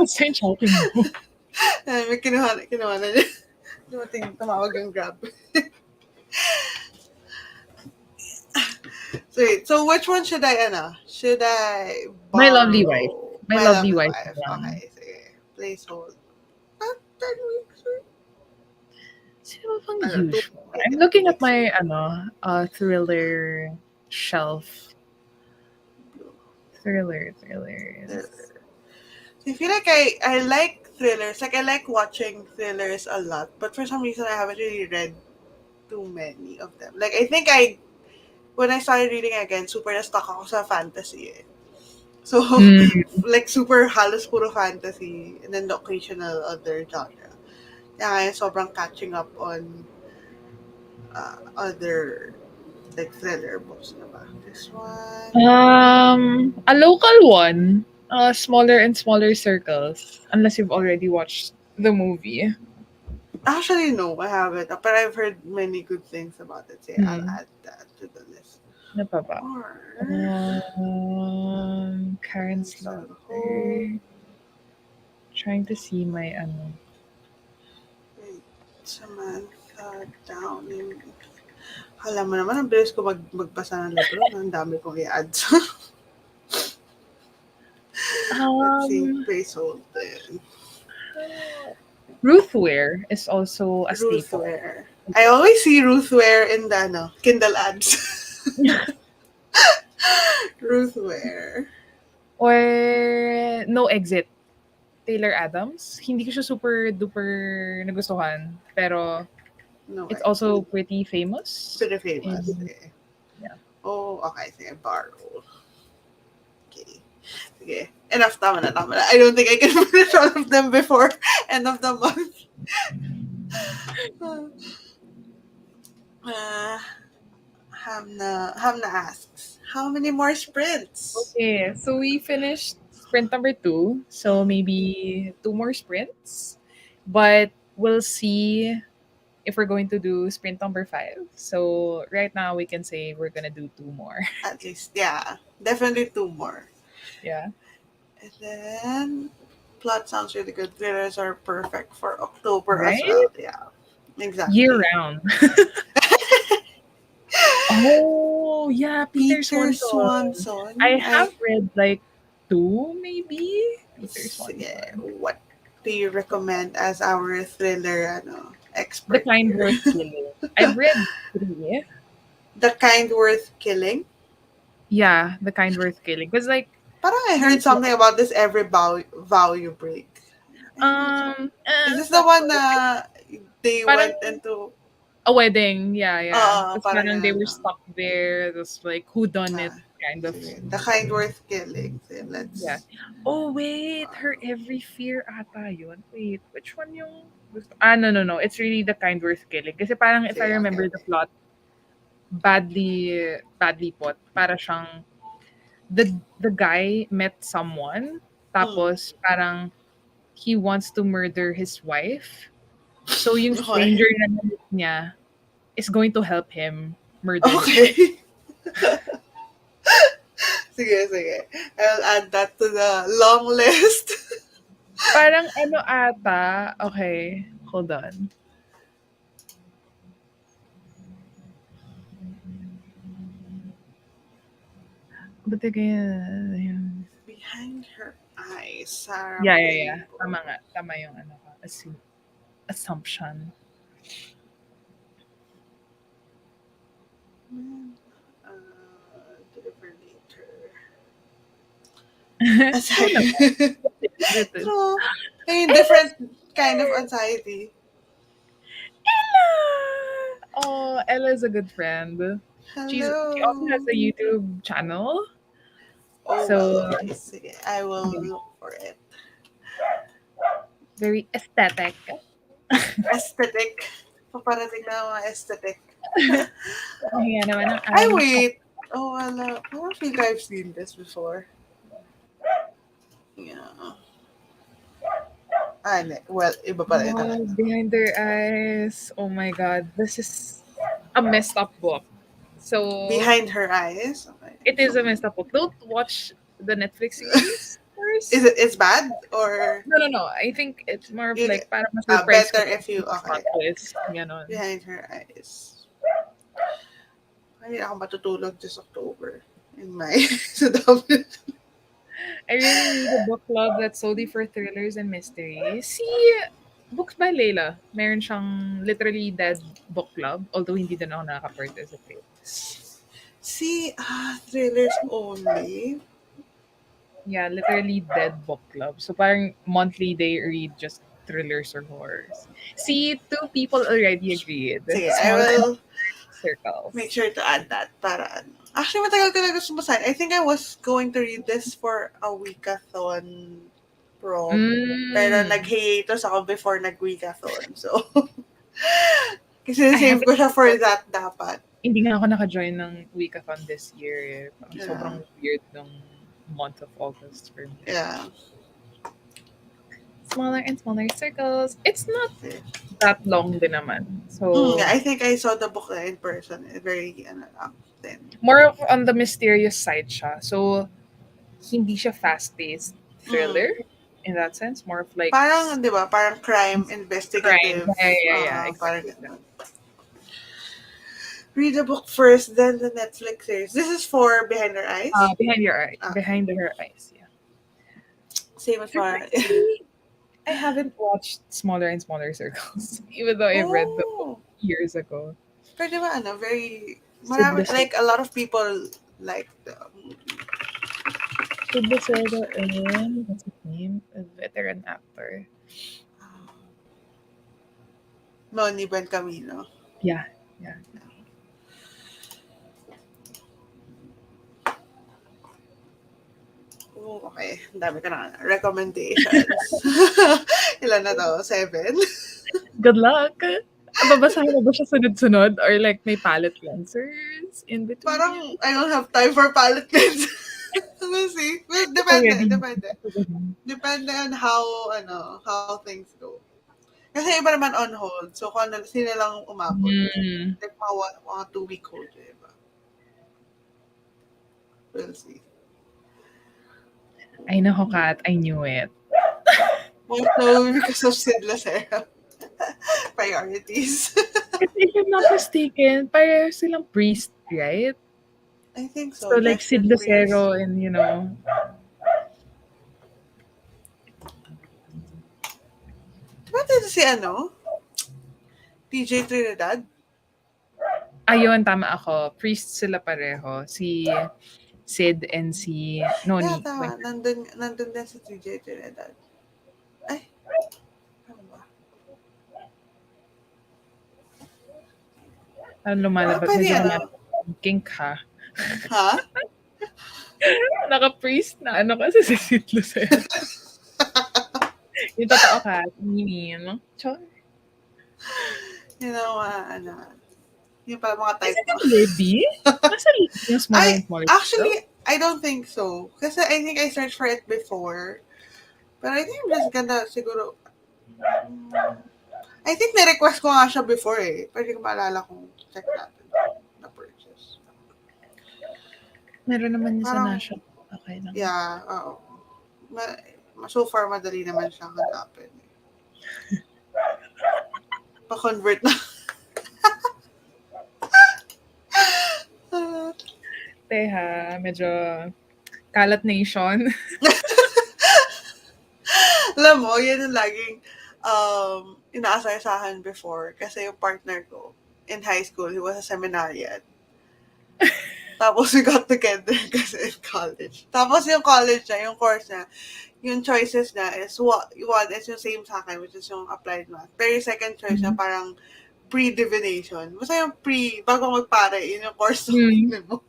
Same shouting mo. May kinuha na niya. Dumating, tumawag yung Grab. So which one should I borrow? My Lovely Wife. My Lovely Wife. Okay, sige. Placehold. 10 weeks. Sino bang usual? I'm looking at my thriller shelf. Thrillers. I feel like I like thrillers. Like I like watching thrillers a lot, but for some reason I haven't really read too many of them. Like I think when I started reading again, super na-stuck ako sa fantasy eh. So, like super halos puro fantasy and then the occasional other genre. Kaya sobrang catching up on other like thriller books na ba. This one. A local one. Smaller and smaller circles. Unless you've already watched the movie. Actually, no, I haven't. But I've heard many good things about it. Say, I'll Hmm. add that to the list. Ano pa ba? Or, Karen's Hands on Hold. Letter. Trying to see my ano. Wait, Samantha Downing. Alam mo naman, ang bilis ko magbasa ng libro. Ang dami kong i-add. Let's see, Um, placeholder. Ruth Ware is also a Ruth staple. Ware. I always see Ruth Ware in the Kindle ads. Ruth Ware. Or No Exit. Taylor Adams. Hindi ko siya super duper nagustuhan. Pero No it's way. also pretty famous. Pretty famous. And, Eh. yeah. Oh, okay. Sige, borrow. Okay. Sige. Enough. Tama na. I don't think I can finish all of them before end of the month. Hamna asks, how many more sprints? Okay, so we finished sprint number 2. So maybe 2 more sprints. But we'll see if we're going to do sprint number 5. So right now we can say we're gonna do 2 more. At least, yeah. Definitely 2 more. Yeah. And then, plot sounds really good. Thrillers are perfect for October as Right? well. Yeah. Exactly. Year round. Oh yeah, Peter Swanson. I have read like 2 maybe. Peter Sige, Swanson. what do you recommend as our thriller The expert Kind here? Worth Killing. I've read 3. The Kind Worth Killing? Yeah, The Kind Worth Killing. Because like Parang I heard something about this every vow you break. Is this the one they parang went into a wedding, yeah. Tapos parang parang they were ganun. stuck there. Tapos like, who done it? Kind of. Sige. The Kind Worth Killing. So Yeah. let's Oh, wait. Her Every Fear ata yun. Wait, which one yung no. It's really The Kind Worth Killing. Kasi parang if I sige, remember the okay. plot, badly put. Para siyang, the guy met someone, tapos parang he wants to murder his wife. So yung Okay. stranger na namit niya is going to help him murder his wife. Okay. Sige. I'll add that to the long list. Parang ano ata, okay, hold on. Ba't yun? Behind Her Eyes. Sarah Yeah. Payne. Tama yung ano ko. Assumption. Deliver later. Ano? True. Hey, different kind of anxiety. Ella! Oh, Ella's a good friend. She also has Hello. a YouTube channel. Oh, So, well, sige. I will look for it. very aesthetic. Aesthetic. Paparating na mga aesthetic. Kaya naman ang Ay, aming wait. Oh, wala. I don't think I've seen this before. Yeah. Well, iba pa rin talaga. Behind Their Eyes. Oh my God. This is a messed up book. So, Behind Her Eyes. Okay. it is a messed up book. Don't watch the Netflix series first. It's bad or No. I think it's more of You- like parang ma-surprise better ka if you sa okay. plot twist. Ganon. Behind Her Eyes. Hindi ako matutulog this October in my sa dami. I really need a book club that's solely for thrillers and mysteries. See, Books by Layla. Meron siyang literally dead book club. Although hindi din ako nakaka-participate. See, thrillers only. Yeah, literally dead book club. So parang monthly they read just thrillers or horrors. See, 2 people already agreed. Sige, I Small will circles. make sure to add that para ano. Actually, matagal ko na gusto basahin. I think I was going to read this for a weekathon prom. Pero Mm. nag-hiatus ako before nag-weekathon. So, kasi I save haven't ko siya for that dapat. Hindi nga ako naka-join ng weekathon this year, eh. Parang Yeah. sobrang weird ng month of August for me. Yeah. Smaller and smaller circles. It's not that long din naman. Yeah, So, I think I saw the book in person. Very, thin. more of on the mysterious side siya. So, hindi siya fast-paced thriller Mm. in that sense. More of like Parang, di ba? Parang crime, crime. investigative. Yeah, Parang exactly. ganun. Read the book first, then the Netflix series. This is for Behind Our Eyes? Behind your eye, Ah, behind her eyes. Yeah. same as mine. Surprisingly, I haven't watched Smaller and Smaller Circles, even though I read the book Oh! years ago. Pero di ba, very, Sid like, a lot of people like the movie. Sid Lucero and what's his name? A veteran actor. Noni Ben Camino. Yeah. Oh, okay. Ang dami ka na. Recommendations. Ilan na to? 7? Good luck. Babasahin mo ba siya sunod-sunod? Or like may palette cleansers in between? Parang, I don't have time for palette cleanse. We'll see. Well, depende. Depende on how things go. Kasi iba naman on hold. So, kung sino lang umabot. Like, mga 2-week hold. Diba? We'll see. I know, Kat. I knew it. Well, no, because of Sid Lucero. Priorities. If I'm not mistaken, pareho silang priest, right? I think so. So like Sid Desperate Priest. Lucero and Diba dito si TJ Trinidad? ayun, tama ako. Priest sila pareho. Si Sid and si Noni. Yeah, tama. Nandun din si TJ Trinidad. Ay. Ano ba? Ano lumalabas? Pwede Medyo kink ha. Ha? Naka-priest na kasi si Sid Lucero. Yung totoo ka. Mean. Char. Yung pala mga type Is it mo. a Libby? Nasa Libby yung Smaller and Smaller? Actually, I don't think so. Kasi I think I searched for it before. But I think I'm just gonna siguro... I think na-request ko nga siya before eh. Pwede ko maalala kung check natin na purchase. Meron naman niya sa Parang, National. Okay lang. Yeah, oo. So far, madali naman siyang hanapin. Pa-convert na. Teha, medyo kalat nation. Alam mo, yan yung laging inaasay sa akin before. Kasi yung partner ko, in high school, he was a seminarian. Tapos we got together kasi in college. Tapos yung college niya, yung course niya, yung choices niya is one is yung same sa akin, which is yung applied math. Pero yung second choice niya, parang pre-divination. Basta yung bago magpare, yun yung course mo.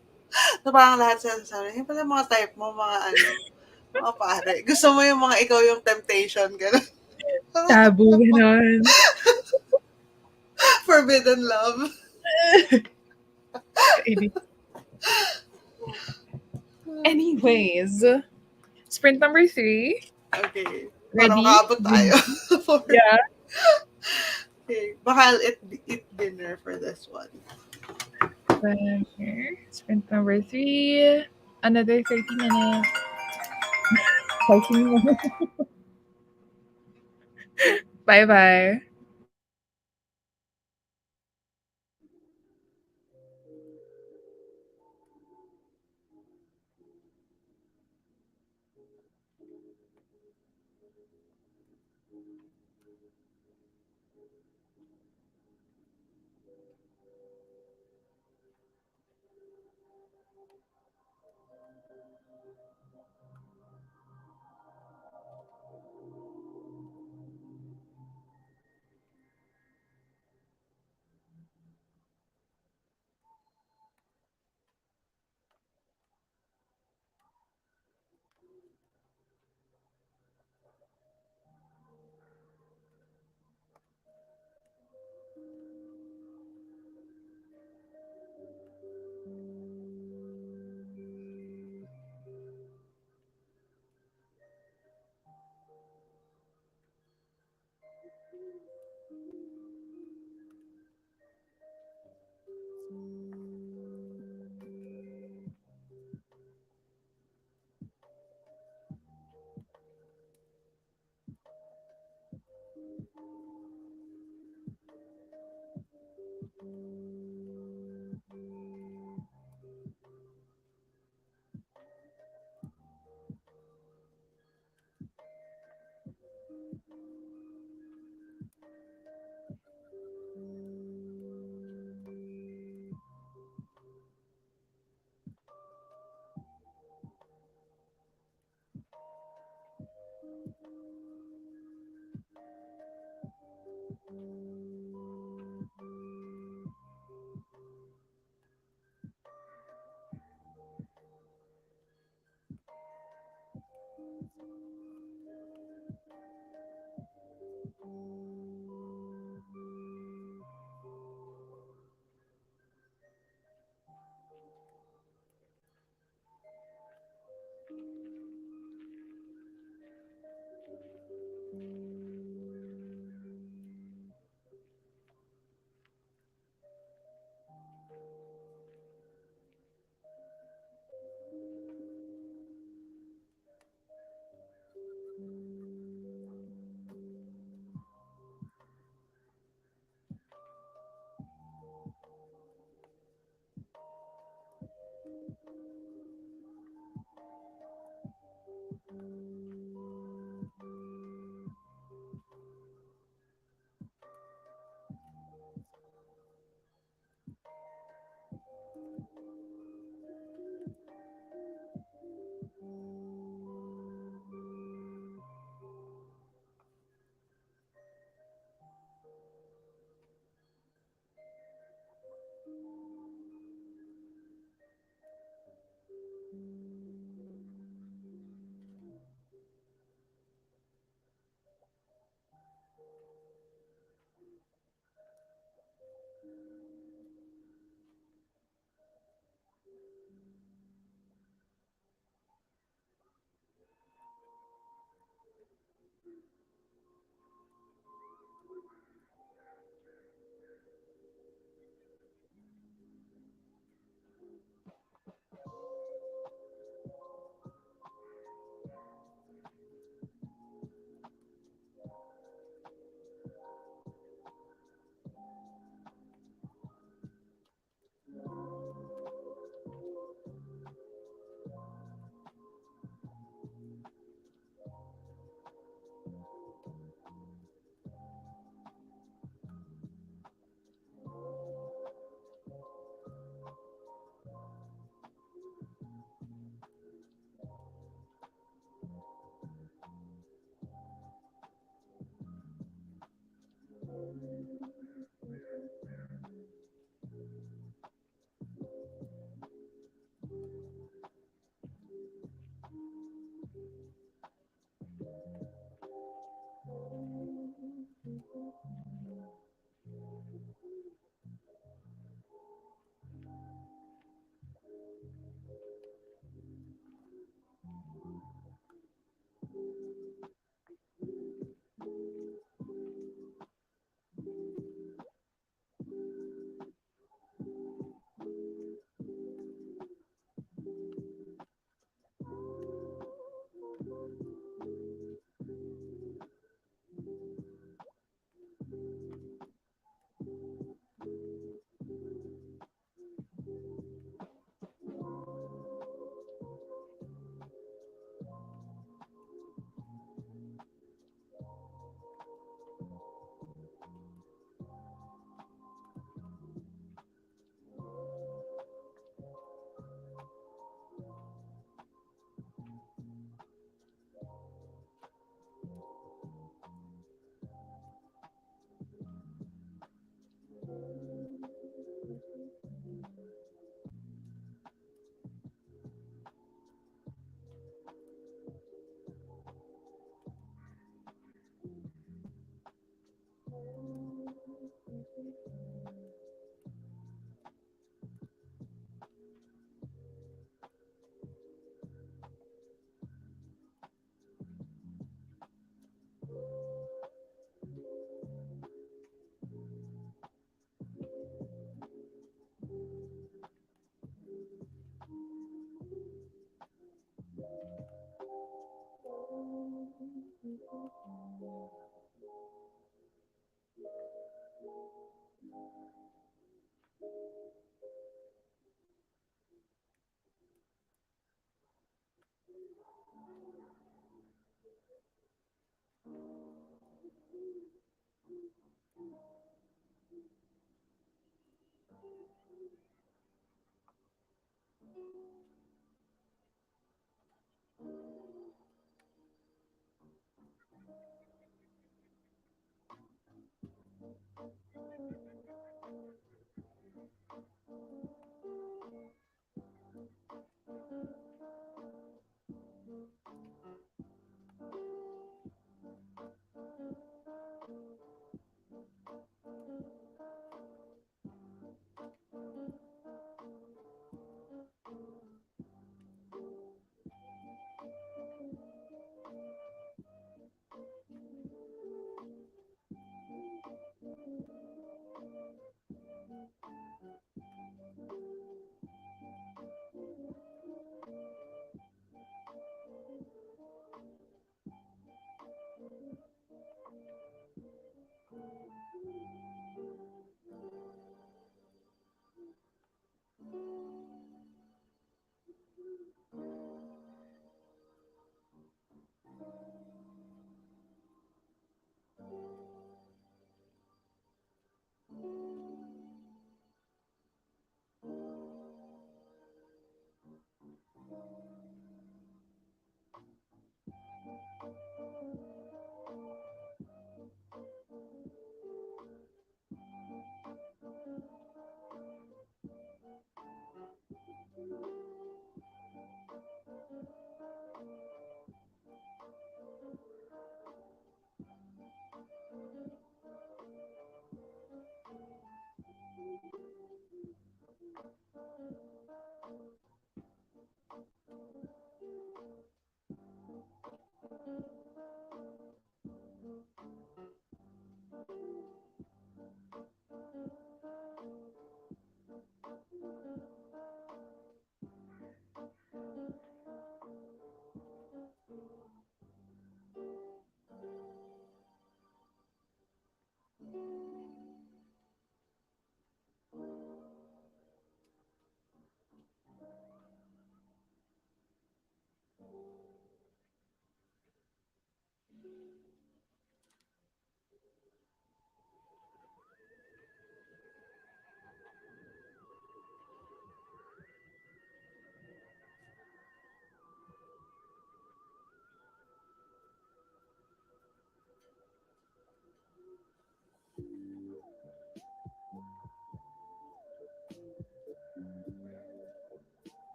So parang lahat sila sasabi, yung pala mga type mo, mga pare. Gusto mo yung mga ikaw yung temptation, gano'n. Taboo, gano'n. Forbidden love. Anyways, sprint number 3. Okay. Ready? Parang makabot tayo. Yeah. Okay. Baka I'll eat dinner for this one. Here. Sprint number 3. Another 30 minutes. 30 minutes. Bye-bye.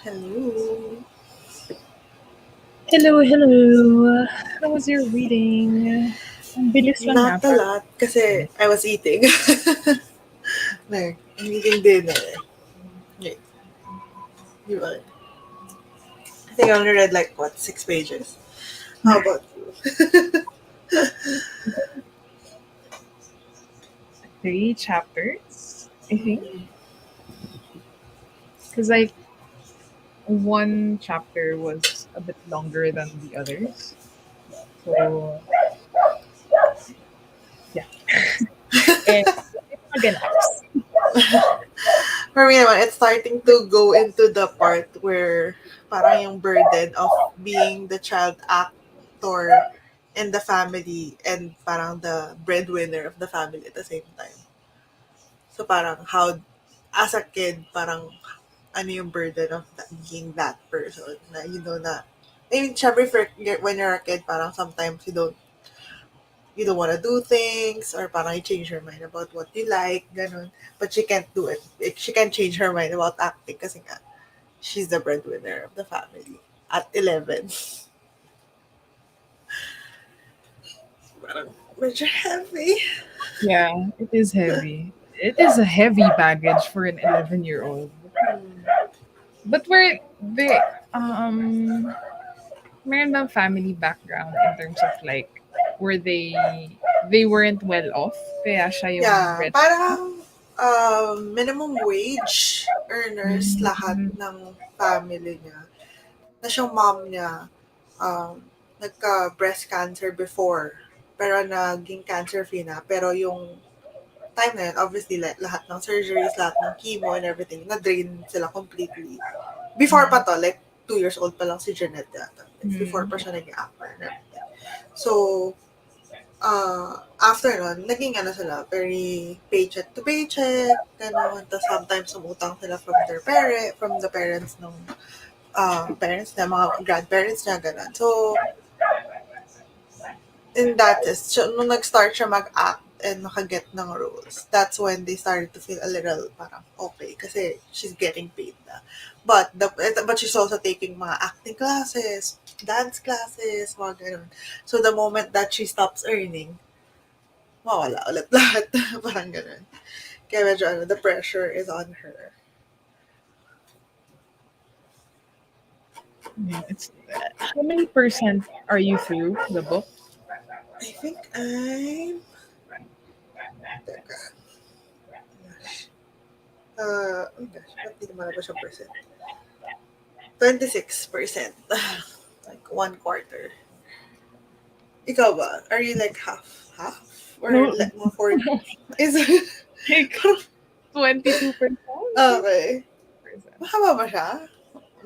Hello. Hello, hello. How was your reading? Ang bilis lang Not a lot, kasi I was eating. Like, I'm eating dinner. Like, diba? I think I only read like, 6 pages? How about you? 3 chapters, I think. Because like one chapter was a bit longer than the others. So yeah. And it's mga ganaps. For me naman, it's starting to go into the part where parang yung burden of being the child actor in the family and parang the breadwinner of the family at the same time. So parang how, as a kid, parang ano yung burden of being that person na you know na, I mean, syempre when you're a kid, parang sometimes you don't want to do things or parang you change your mind about what you like, ganun. But she can't do it. She can't change her mind about acting kasi nga, she's the breadwinner of the family at 11. Parang medyo heavy. Yeah, it is heavy. It is a heavy baggage for an 11-year-old. But were they meron bang family background in terms of like were they weren't well off kaya siya yung Yeah, bread. parang minimum wage earners lahat ng family niya. Na siyang mom niya, nagka-breast cancer before, pero naging cancer-free na. Pero yung time na yun, obviously, lahat ng surgeries, lahat ng chemo and everything, na-drain sila completely. Before pa to, like, 2 years old pa lang si Jeanette yata. Before pa siya naging actor and everything. So, after nun, naging sila, very paycheck to paycheck, gano'n. Tapos sometimes umutang sila from the parents ng parents niya, mga grandparents niya, gano'n. So, in that is, nung nag-start siya mag-act and nakaget ng roles, that's when they started to feel a little parang okay kasi she's getting paid na. But she's also taking mga acting classes, dance classes, mga ganun. So, the moment that she stops earning, mawala ulit lahat. Parang ganun. Kaya medyo the pressure is on her. Yeah, it's how many percent are you through the book? I think I'm... Teka. Oh gosh, ba't di naman ba siyang percent? 26%. Like 1/4. Ikaw ba? Are you like half? Or No. like more 40? Is Like 22%? okay. Mahaba ba siya?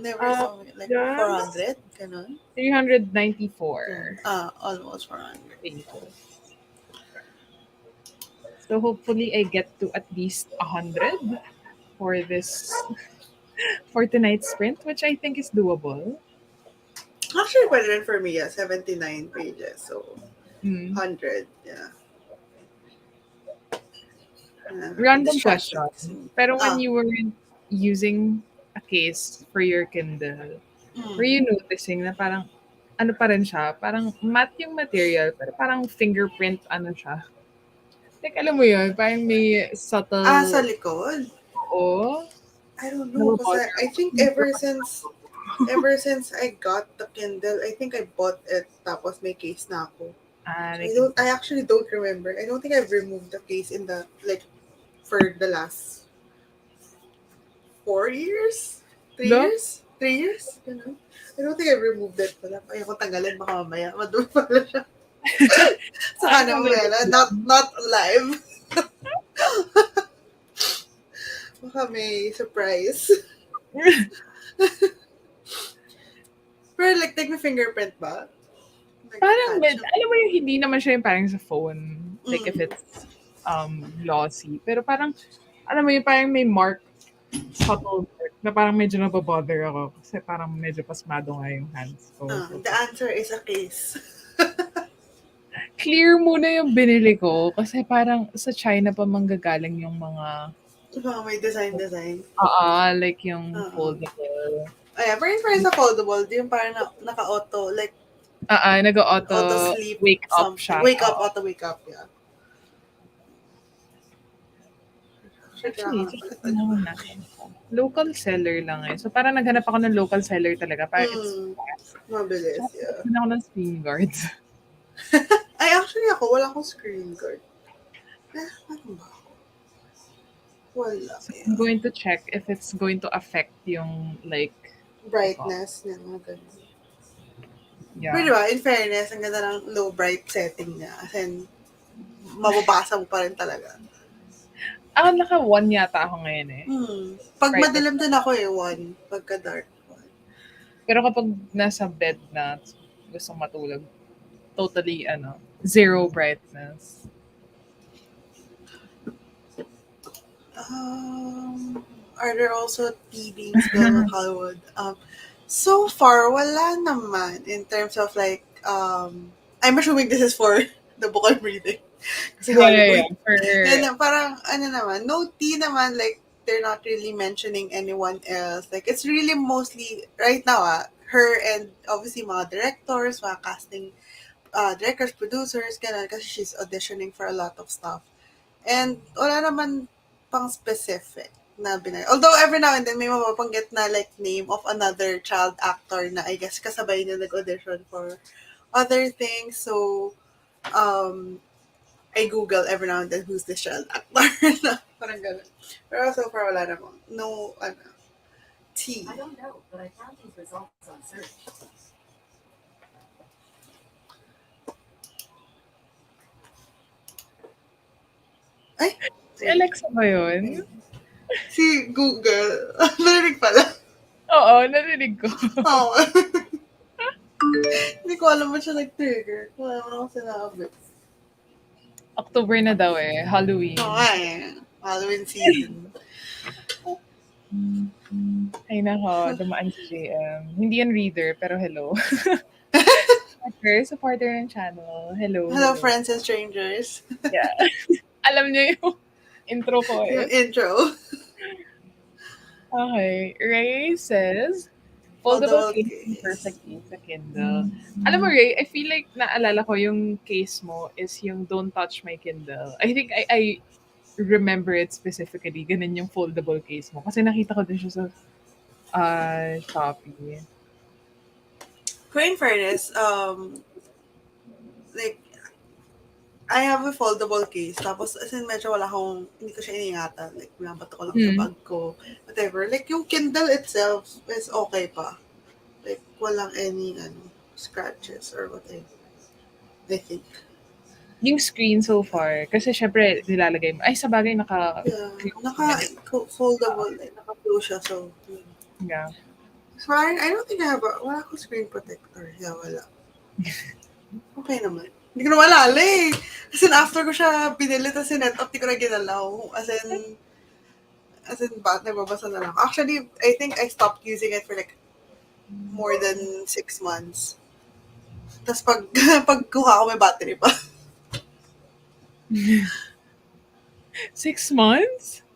Never saw me like Yes. 400? Ganun? 394 Almost 400. pages. So hopefully I get to at least 100 for for tonight's sprint, which I think is doable. Actually, pwede rin for me, 79 pages. So, 100, yeah. Random question. Pero when you weren't using a case for your Kindle, were you noticing na parang ano pa rin siya? Parang matte yung material, pero parang fingerprint ano siya? Like, alam mo yun, parang may subtle... sa likod? Oo. I don't know. Kasi I think ever since I got the Kindle, I think I bought it tapos may case na ako. I actually don't remember. I don't think I've removed the case in the, like, for the last 4 years? 3 years? 3 years? Ganun. I don't think I've removed it pala. Ayaw ko tanggalin, baka mamaya. Madumi pala siya. Saka na mamaya. Not live. Baka may surprise. Pero like, take my fingerprint ba? Like, parang, alam mo yung hindi naman siya yung parang sa phone. Like, if it's glossy. Pero parang, alam mo yung parang may mark, subtle mark, na parang medyo nababother ako. Kasi parang medyo pasmado nga yung hands ko. The answer is a case. Clear muna yung binili ko. Kasi parang sa China pa manggagaling yung mga... may design. Like yung foldable. Ayan, pero sa foldable, yung parang naka-auto, like, Nag-auto Auto-sleep wake up something. siya. Wake up, auto-wake up, yeah. Actually, tingnan natin. Local seller lang eh. So, parang naghanap ako ng local seller talaga. Parang it's fast. Mabilis, Tsaka, yeah. ako ng screen guards. Ay, actually ako, wala akong screen guard. Ano ba ako? Wala. So, I'm going to check if it's going to affect yung, like, brightness niya, mga ganun. yeah. Pero diba, in fairness, ang ganda ng low bright setting niya. As in, mababasa mo pa rin talaga. Naka 1 yata ako ngayon eh. Pag Brightness madilim din ako 1. Pagka dark 1. Pero kapag nasa bed na, gustong matulog, totally, 0 brightness. Are there also tea-beans built in Hollywood? So far, wala naman in terms of like, I'm assuming this is for the book I'm reading. Kasi Hollywood. Yeah. Parang, naman, no tea naman, like, they're not really mentioning anyone else. Like, it's really mostly, right now, her and obviously mga directors, mga casting directors, producers, ganun, kasi she's auditioning for a lot of stuff. And wala naman pang specific na binay. Although every now and then may mapapanggit na like name of another child actor na I guess kasabay niya nag-audition for other things. So, I Google every now and then who's this child actor. Parang ganun. Pero so far wala namang. No, T. I don't know, but I found these results on search. Ay! Si Alexa ba yun? Si Google. Narinig pala. Oo, narinig ko. Oo. Hindi ko alam ba siya nag-trigger. Wala naman ako sinabi. October na daw eh. Halloween. Halloween season. Ay nako, dumaan si JM. Hindi yan reader, pero hello. Supporter ng channel. Hello. Hello, friends and strangers. Yeah. Alam niyo yung intro ko eh. Yung intro. Okay. Ray says, foldable case perfectly sa Kindle. Alam mo, Ray, I feel like naalala ko yung case mo is yung Don't Touch My Kindle. I think I remember it specifically. Ganun yung foldable case mo. Kasi nakita ko din siya sa Shopee. Pero in fairness, like, I have a foldable case. Tapos, as in, medyo wala akong, hindi ko siya iniingatan. Like, binabato ko lang sa bag ko. Whatever. Like, yung Kindle itself is okay pa. Like, walang any, scratches or whatever. I think. Yung screen so far, kasi syempre, nilalagay mo. Ay, sa bagay, naka-foldable. Like, naka-flow siya. So, yeah. So, I don't think I have wala akong screen protector. Yeah, wala. Okay naman. Hindi ko na malala eh. As in, after ko siya binili, tapos sinet up, di ko na ginalaw. As in, nagbabasa na lang. Actually, I think I stopped using it for like more than 6 months. Tapos pagkuha ko, may battery pa. 6 months?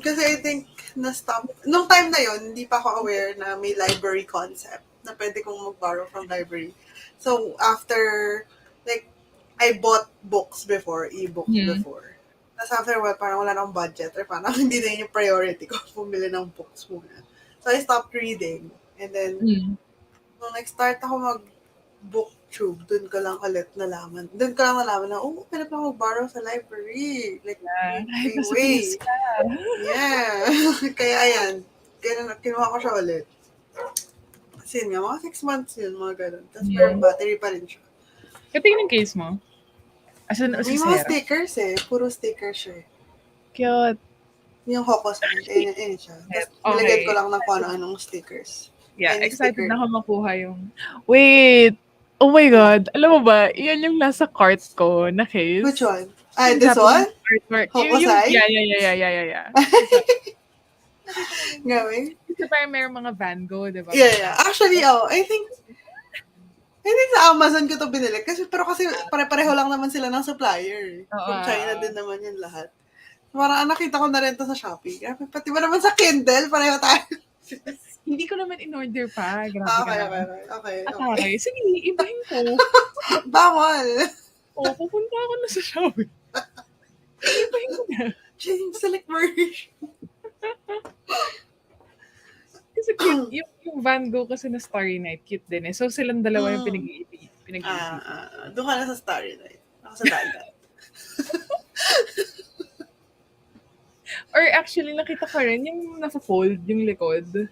Kasi I think na-stop. Nung time na yon, hindi pa ako aware na may library concept na pwede kong mag-borrow from library. So, after, like, I bought books before, e-books before. Tapos after a while, parang wala nang budget or parang hindi na yung priority ko pumili ng books muna. So, I stopped reading. And then, nung nag-start ako mag-booktube, dun ko lang nalaman na, pwede pa mag-borrow sa library. Like, way. Yeah. Kaya ayan, kinuha ko siya ulit. Kasi yun nga, mga 6 months yun, mga ganun. Tapos pero battery pa rin siya. Katingin ng case mo? As in, may mga stickers eh. Puro stickers siya eh. Cute. Yung Hokos ayun siya. Tapos nilagyan ko lang ng kung ano-anong stickers. Yeah, excited na ako makuha yung... Wait! Oh my God! Alam mo ba, yan yung nasa cart ko na case. Which one? This one? Hokosai? Yeah. Gawin? Kasi parang mayroong mga Van Gogh, diba? Yeah. Actually, I think sa Amazon ko to binili. Kasi pare-pareho lang naman sila ng supplier. From China din naman yung lahat. Parang nakita ko na rin to sa Shopee. Pati ba naman sa Kindle, pareho tayo. Hindi ko naman in-order pa. Grabe ka Okay. naman. Okay. Atake. Sige, ibahin ko. Bawal. Pupunta ako na sa Shopee. Ibahin ko na. Change select version. Kasi cute. Yung Van Gogh kasi na Starry Night, cute din eh. So, silang dalawa yung pinag-iisip. Doon ka na sa Starry Night. Ako sa dagat. Or actually, nakita ko rin yung nasa-fold, yung likod.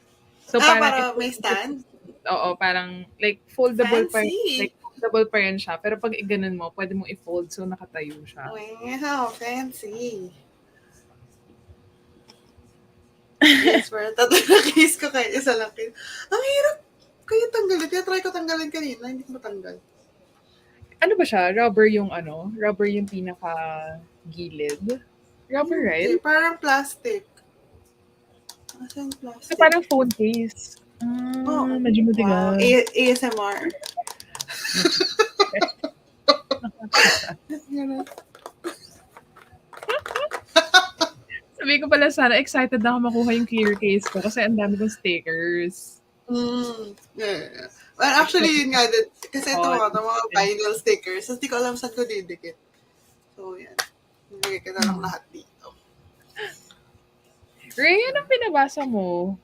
So, para may stand? Oo, parang like foldable pa Fancy. like foldable pa rin siya. Pero pag iganon mo, pwede mo i-fold so nakatayo siya. Wow, fancy. Yes, pero tatlo na case ko kayo. Isa lang kayo. Ang hirap kayo tanggalin. Kaya try ko tanggalin kanina. Hindi ko matanggal. Ano ba siya? Rubber yung ano? Rubber yung pinaka-gilid? Rubber, right? Hindi, parang plastic. Asan yung plastic? So, parang phone case. Medyo matigas. Wow. ASMR. Sabi ko pala sana, excited na ako makuha yung clear case ko kasi ang dami kong stickers. Yeah. Well, actually, yun nga din. Kasi ito mga vinyl stickers. So, hindi ko alam saan ko didikit. So, yan. Nilagay ko na lang lahat dito. Ray, anong pinabasa mo?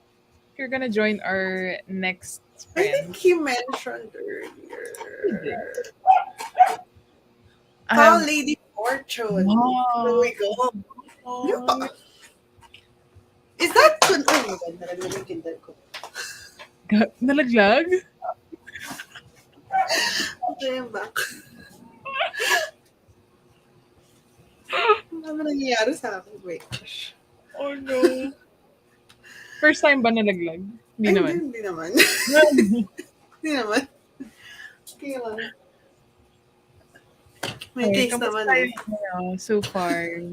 If you're gonna join our next I sprint. think he mentioned earlier. Um, Lady Fortune. Wow. There we go. Is that oh my God, nalaglag yung Kindle ko. Nalaglag? Okay, I'm back. Ano ba nangyayari sa akin? Wait. Oh no. First time ba nalaglag? Hindi naman. Hindi naman. Hindi naman. Okay lang. May case naman eh. So far.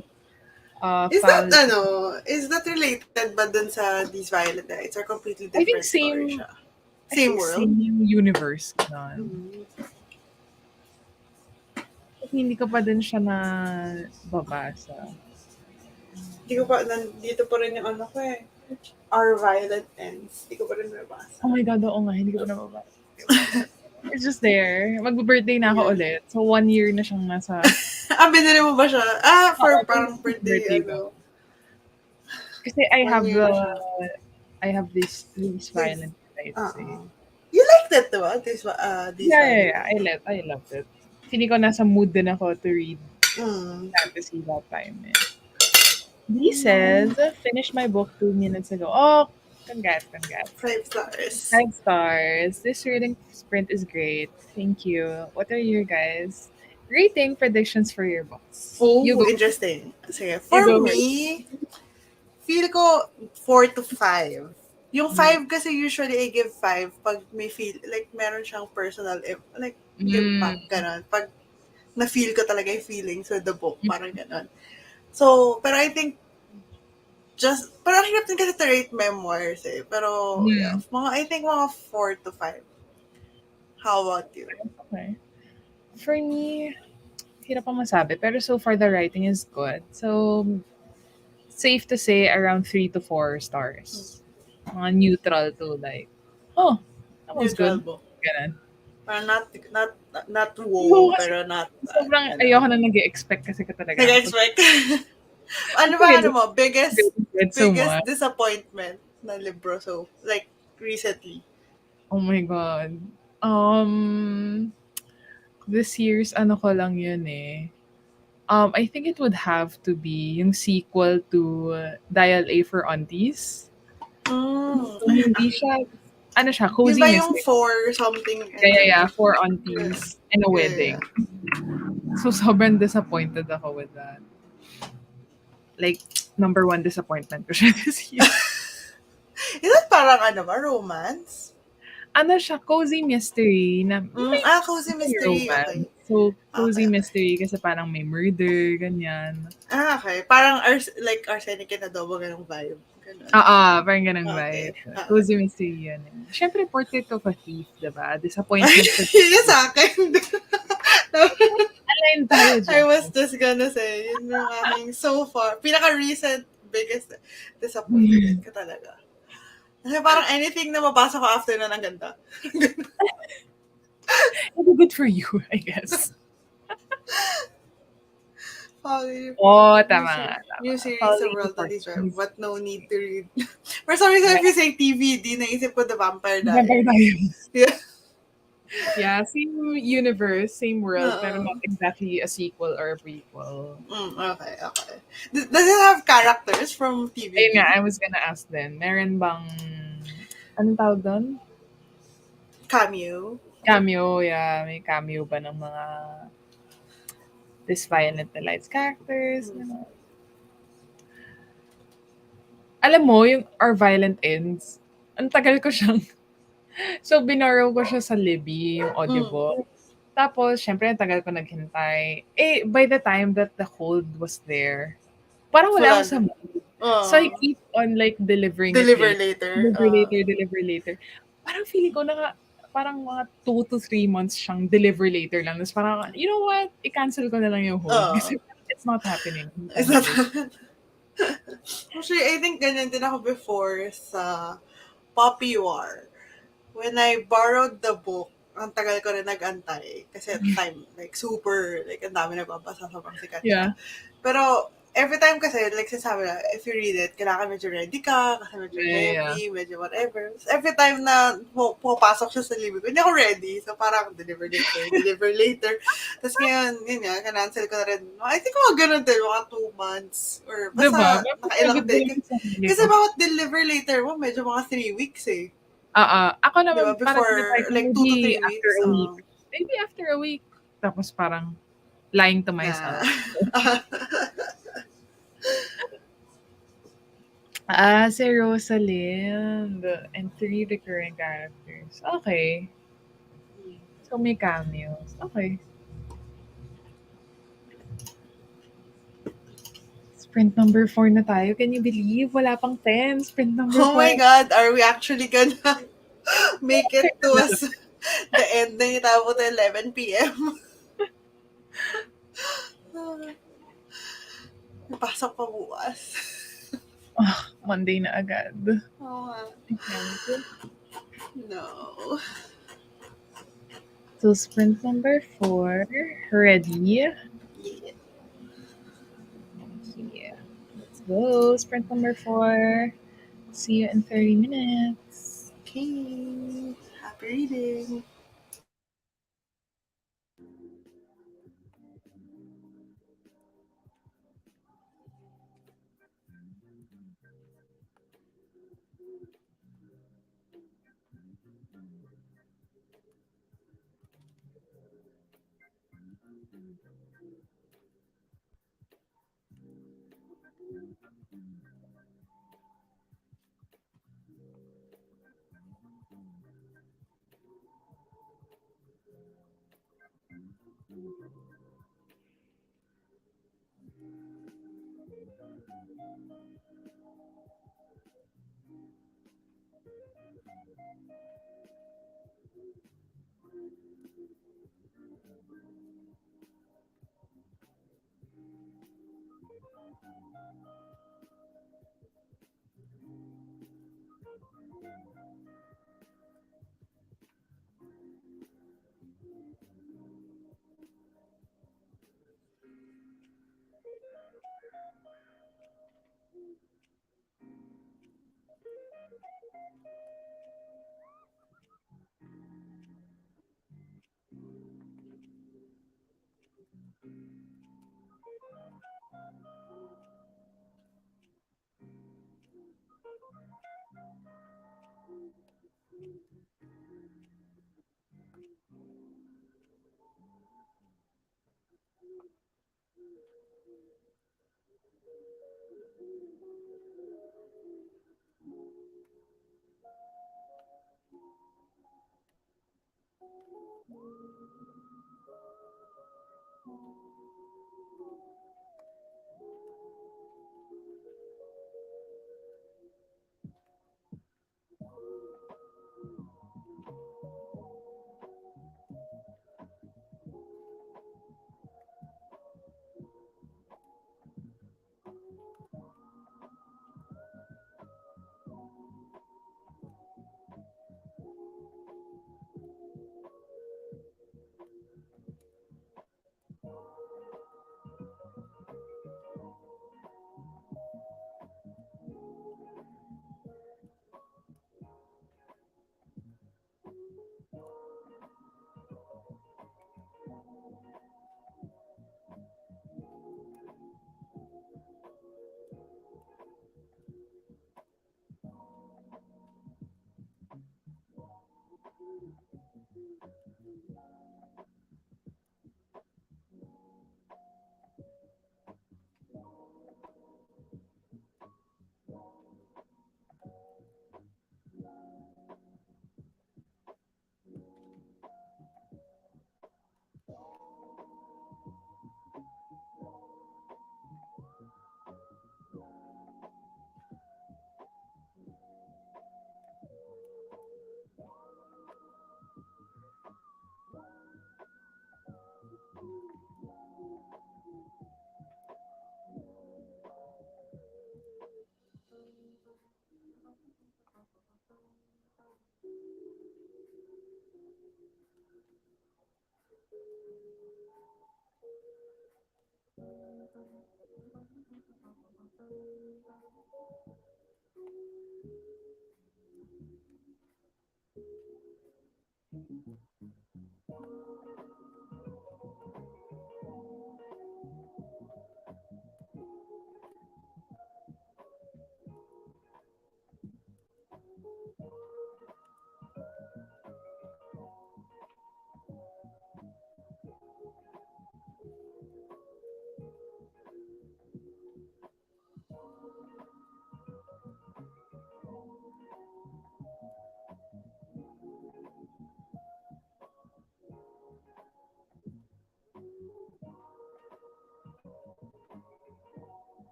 Is that related ba dun sa These Violet Nights or completely different I think same story siya? Same world? Same universe. Hindi ko pa din siya na babasa. Hindi ko pa, nandito pa rin yung ano ko eh. Our Violet Ends. Hindi ko pa rin nabasa. Oh my God, oo nga. Hindi ko pa nababasa. It's just there. Mag-birthday na ako ulit. So, 1 year na siyang nasa... Binili mo ba siya? For parang birthday ano. Kasi I have these violent nights. You liked it, diba? Yeah. I loved it. Feeling ko nasa mood din ako to read fantasy that time. He says, finished my book 2 minutes ago. Oh, congrats. 5 stars. 5 stars. This reading sprint is great. Thank you. What are your guys' rating predictions for your books? Oh, interesting. Sige, for me, feel ko 4 to 5. Yung 5 kasi usually I give 5 pag may feel, like meron siyang personal, like impact, gano'n. Pag na-feel ko talaga yung feelings with the book, parang gano'n. So, pero I think, parang hirap din kasi to rate memoirs eh. Pero, I think mga 4 to 5. How about you? Okay. For me, hirap pa masabi. Pero so far, the writing is good. So, safe to say around 3 to 4 stars. Mga neutral to like, that was Neutral good. book. Ganun. Parang not wow, pero not... Sobrang ayoko na nag-expect kasi ka talaga. Nag-expect? Ano mo? Biggest disappointment na libro, so, like, recently? Oh my God. This year's ano ko lang yun eh. I think it would have to be yung sequel to Dial A for Aunties. Hindi siya, ano siya, cozy Diba mystery. yung 4 something? Yeah, 4 aunties and a wedding. So, sobrang disappointed ako with that. Like, number 1 disappointment ko siya this year. Is that parang romance? Ano siya, cozy mystery. Cozy mystery, okay. So, cozy mystery kasi parang may murder, ganyan. Okay. Parang arsenic and adobo, ganong vibe. Parang ganang vibe. Cozy mystery yun. Siyempre, Portrait of a Thief, diba? Disappointment. Yun sa akin. Align tayo dyan. I was just gonna say, yun yung aking so far, pinaka-recent biggest disappointment ka talaga. Kasi parang anything na mapasok ko after na ng ganda. Good for you, I guess. Oh, Tama nga, new tama. series sa Following World that is instructions. but no need to read. For some reason, if you say TVD, naisip ko The Vampire Vampire Diaries. Diaries. Yeah. Yeah, same universe, same world, pero Oo. not exactly a sequel or a prequel. Okay. Does it have characters from TVD? Ayun nga, I was gonna ask din, meron bang, anong tawag doon? Cameo. Cameo, yeah. May cameo ba ng mga this violent lights characters? Ano? Alam mo, yung Our Violent Ends, ang tagal ko siyang, so binarrow ko siya sa Libby, yung audiobook. Tapos, syempre, ang tagal ko naghintay. Eh, by the time that the hold was there, parang wala ako sa mood. So, I keep on like delivering Deliver it later. deliver later. Parang feeling ko parang mga 2 to 3 months siyang deliver later lang. Tapos parang, you know what? I-cancel ko na lang yung hold. Kasi it's not happening. Is that Actually, I think ganyan din ako before sa Poppy War. When I borrowed the book, ang tagal ko rin nag-antay. Kasi at the time, like, super, like, ang dami nagbabasa, sobrang sikat siya. Pero, every time kasi, like, sinasabi na, if you read it, kailangan medyo ready ka, kasi medyo heavy, medyo whatever. So, every time na pumapasok siya sa libro ko, hindi ako ready. So, parang deliver later. Tapos ngayon, yun nga, kanancel ko na rin. I think mga ganun din, mga 2 months. Or basta, nakailang day. Kasi bawat deliver later mo, medyo mga 3 weeks eh. Ako naman, diba? Before, like 2 to 3 after weeks. a week. Maybe after a week. Tapos parang, lying to myself. Si Rosalind and 3 recurring characters. Okay. So, may cameos. Okay. Sprint number 4 na tayo. Can you believe? Wala pang 10. Sprint number 4. Oh my God, are we actually gonna make it to the end na itabo to 11 p.m.? Napasok pa bukas. Monday na agad. Oh, no. So, sprint number 4. Ready? Yeah. Let's go. Sprint number 4. See you in 30 minutes. Okay. Happy reading.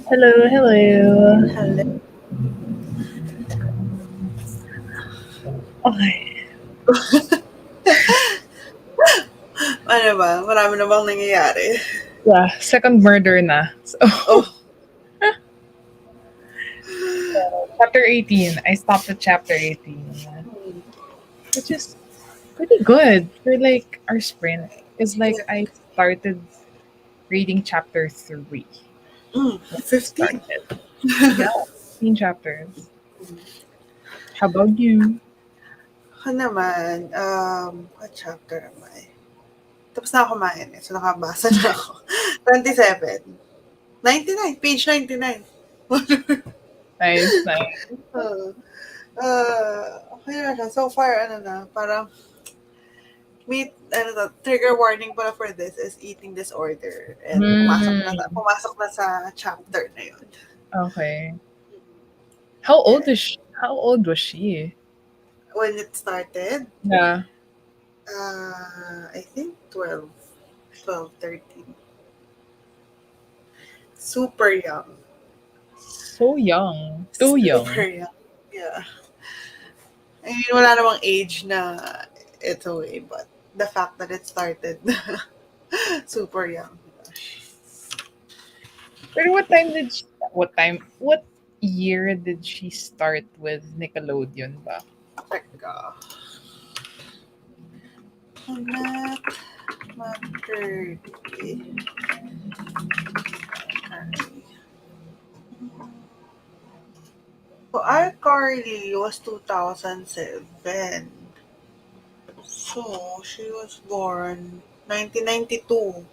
Hello, hello. Hello. Okay. Ano ba? Marami na bang nangyayari? Yeah, second murder na. So, Oh, chapter 18. I stopped at chapter 18. Which is pretty good for like our sprint. Because like yeah. I started reading chapter 3 when we 15. started. Yeah, 15 chapters. How about you? Ako naman, what chapter am I? Tapos na ako kumain eh. So, nakabasa na ako. 27. 99. Page 99. Nice, nice. uh, okay na siya. So far, ano na, parang trigger warning pala for this is eating disorder. And Mm, pumasok na sa chapter na yun. okay. How old Yeah. is she? How old was she? When it started, Yeah. I think 12, 13. Super young. So young. Too Super young. young. Yeah. I mean, wala namang age na it's away, but the fact that it started super young. But what year did she start with Nickelodeon ba? Teka. Math, math 30. So, iCarly was 2007. So, she was born 1992.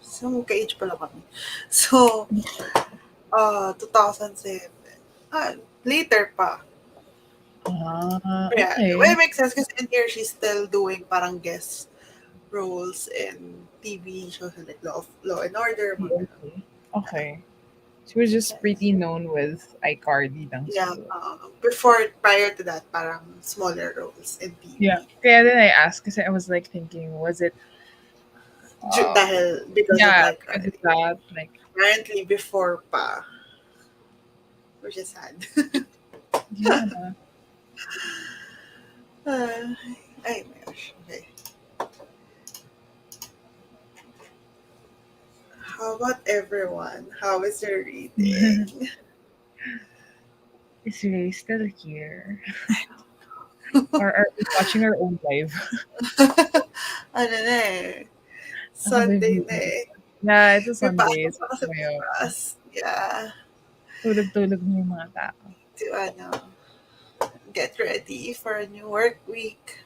So, magka-age pala kami. So, 2007. Later pa. Yeah. Well, it Okay. makes sense because in here, she's still doing parang guest roles in TV shows like Law and Order, mga ganun. Okay. Okay. She was just Yes. pretty known with iCarly lang Yeah. siguro. Prior to that, parang smaller roles in Yeah. TV. Kaya then I asked because I was like thinking, was it Dahil, because of yeah, because of iCarly. that, like Apparently, before pa, which is sad. yeah. Ay, my gosh. Okay. How about everyone? How is your reading? Is Ray still here? Or are we watching our own live? Ano na eh. Sunday Nakabibigo. na eh. Yeah, it's a May Sunday. pasok So, pa kasi ngayon, bukas. Yeah. tulog-tulog na yung mga tao. To get ready for a new work week.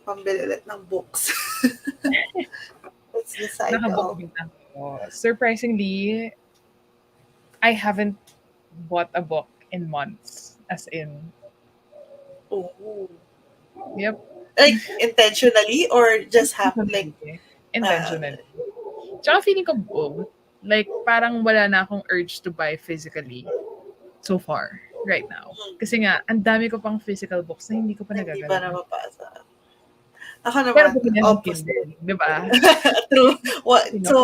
Pambili ulit ng books. That's the Nakabook cycle. din ako. Surprisingly, I haven't bought a book in months. As in, Oh. yep, Like, intentionally or just like, intentionally. uh, Intentionally. Tsaka feeling ko both. Like, parang wala na akong urge to buy physically so far, right now. Kasi nga, ang dami ko pang physical books na hindi ko pa hindi pa nagagalawan. napapasa. Ako Pero naman, bumili ng opposite. Kindle, di ba? True. What? Sino? So,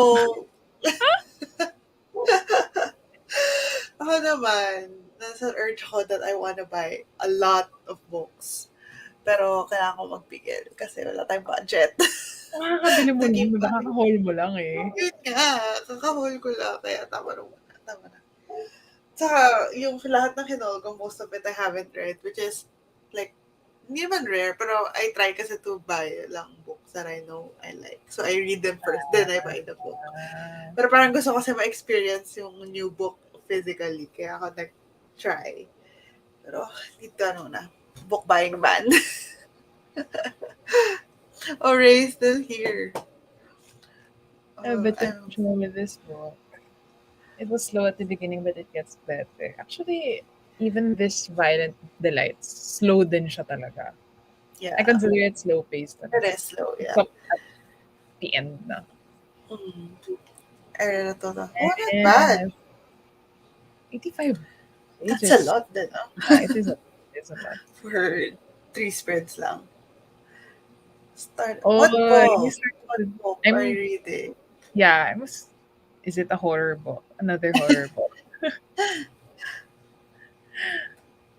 ako naman, nasa urge ko that I wanna buy a lot of books. Pero kailangan ko magpigil kasi wala tayong budget. Makakabili mo Naging lang, nakaka-haul mo lang eh. Yun nga, kakahol ko lang. Kaya tama na muna. Tama na. Tsaka, yung lahat ng hinol ko, most of it I haven't read, which is, like, hindi naman rare, pero I try kasi to buy lang books that I know I like. So, I read them first, then I buy the book. Ah, Pero parang gusto ko kasi ma-experience yung new book physically, kaya ako nag-try. Pero, dito na, book buying ban. Oh, Ray's still here. but I'm with this book, it was slow at the beginning, but it gets better. Actually, even this Violent Delights, slow din siya talaga. I yeah, consider it slow-paced it talaga. is slow, yeah. So, at the end na. Mm. I read it all. Oh, not bad. 85 That's pages. a lot then, no? Yeah, it is a lot. For 3 spreads lang. Oh, What you book? started What with- book I'm- are you reading? Yeah, is it a horror book? Another horror book.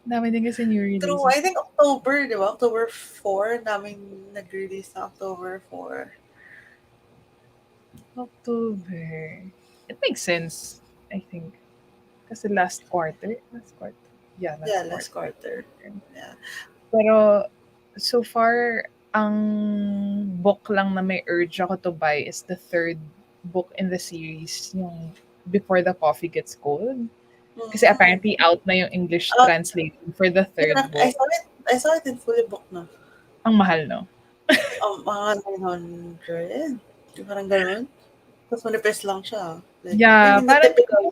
Dami din kasi new releases. True, I think October, di ba? October 4, namin nag-release na October 4. October. It makes sense, I think. Kasi last quarter. Yeah, Last quarter. Yeah. Pero, so far, ang book lang na may urge ako to buy is the third book in the series, yung Before the Coffee Gets Cold. Kasi apparently out na yung English translation for the third book. I saw it in fully book na. Ang mahal, no? Mga 900. Parang ganun. Tapos manipis lang siya. Like, Yeah, hindi na parang typical.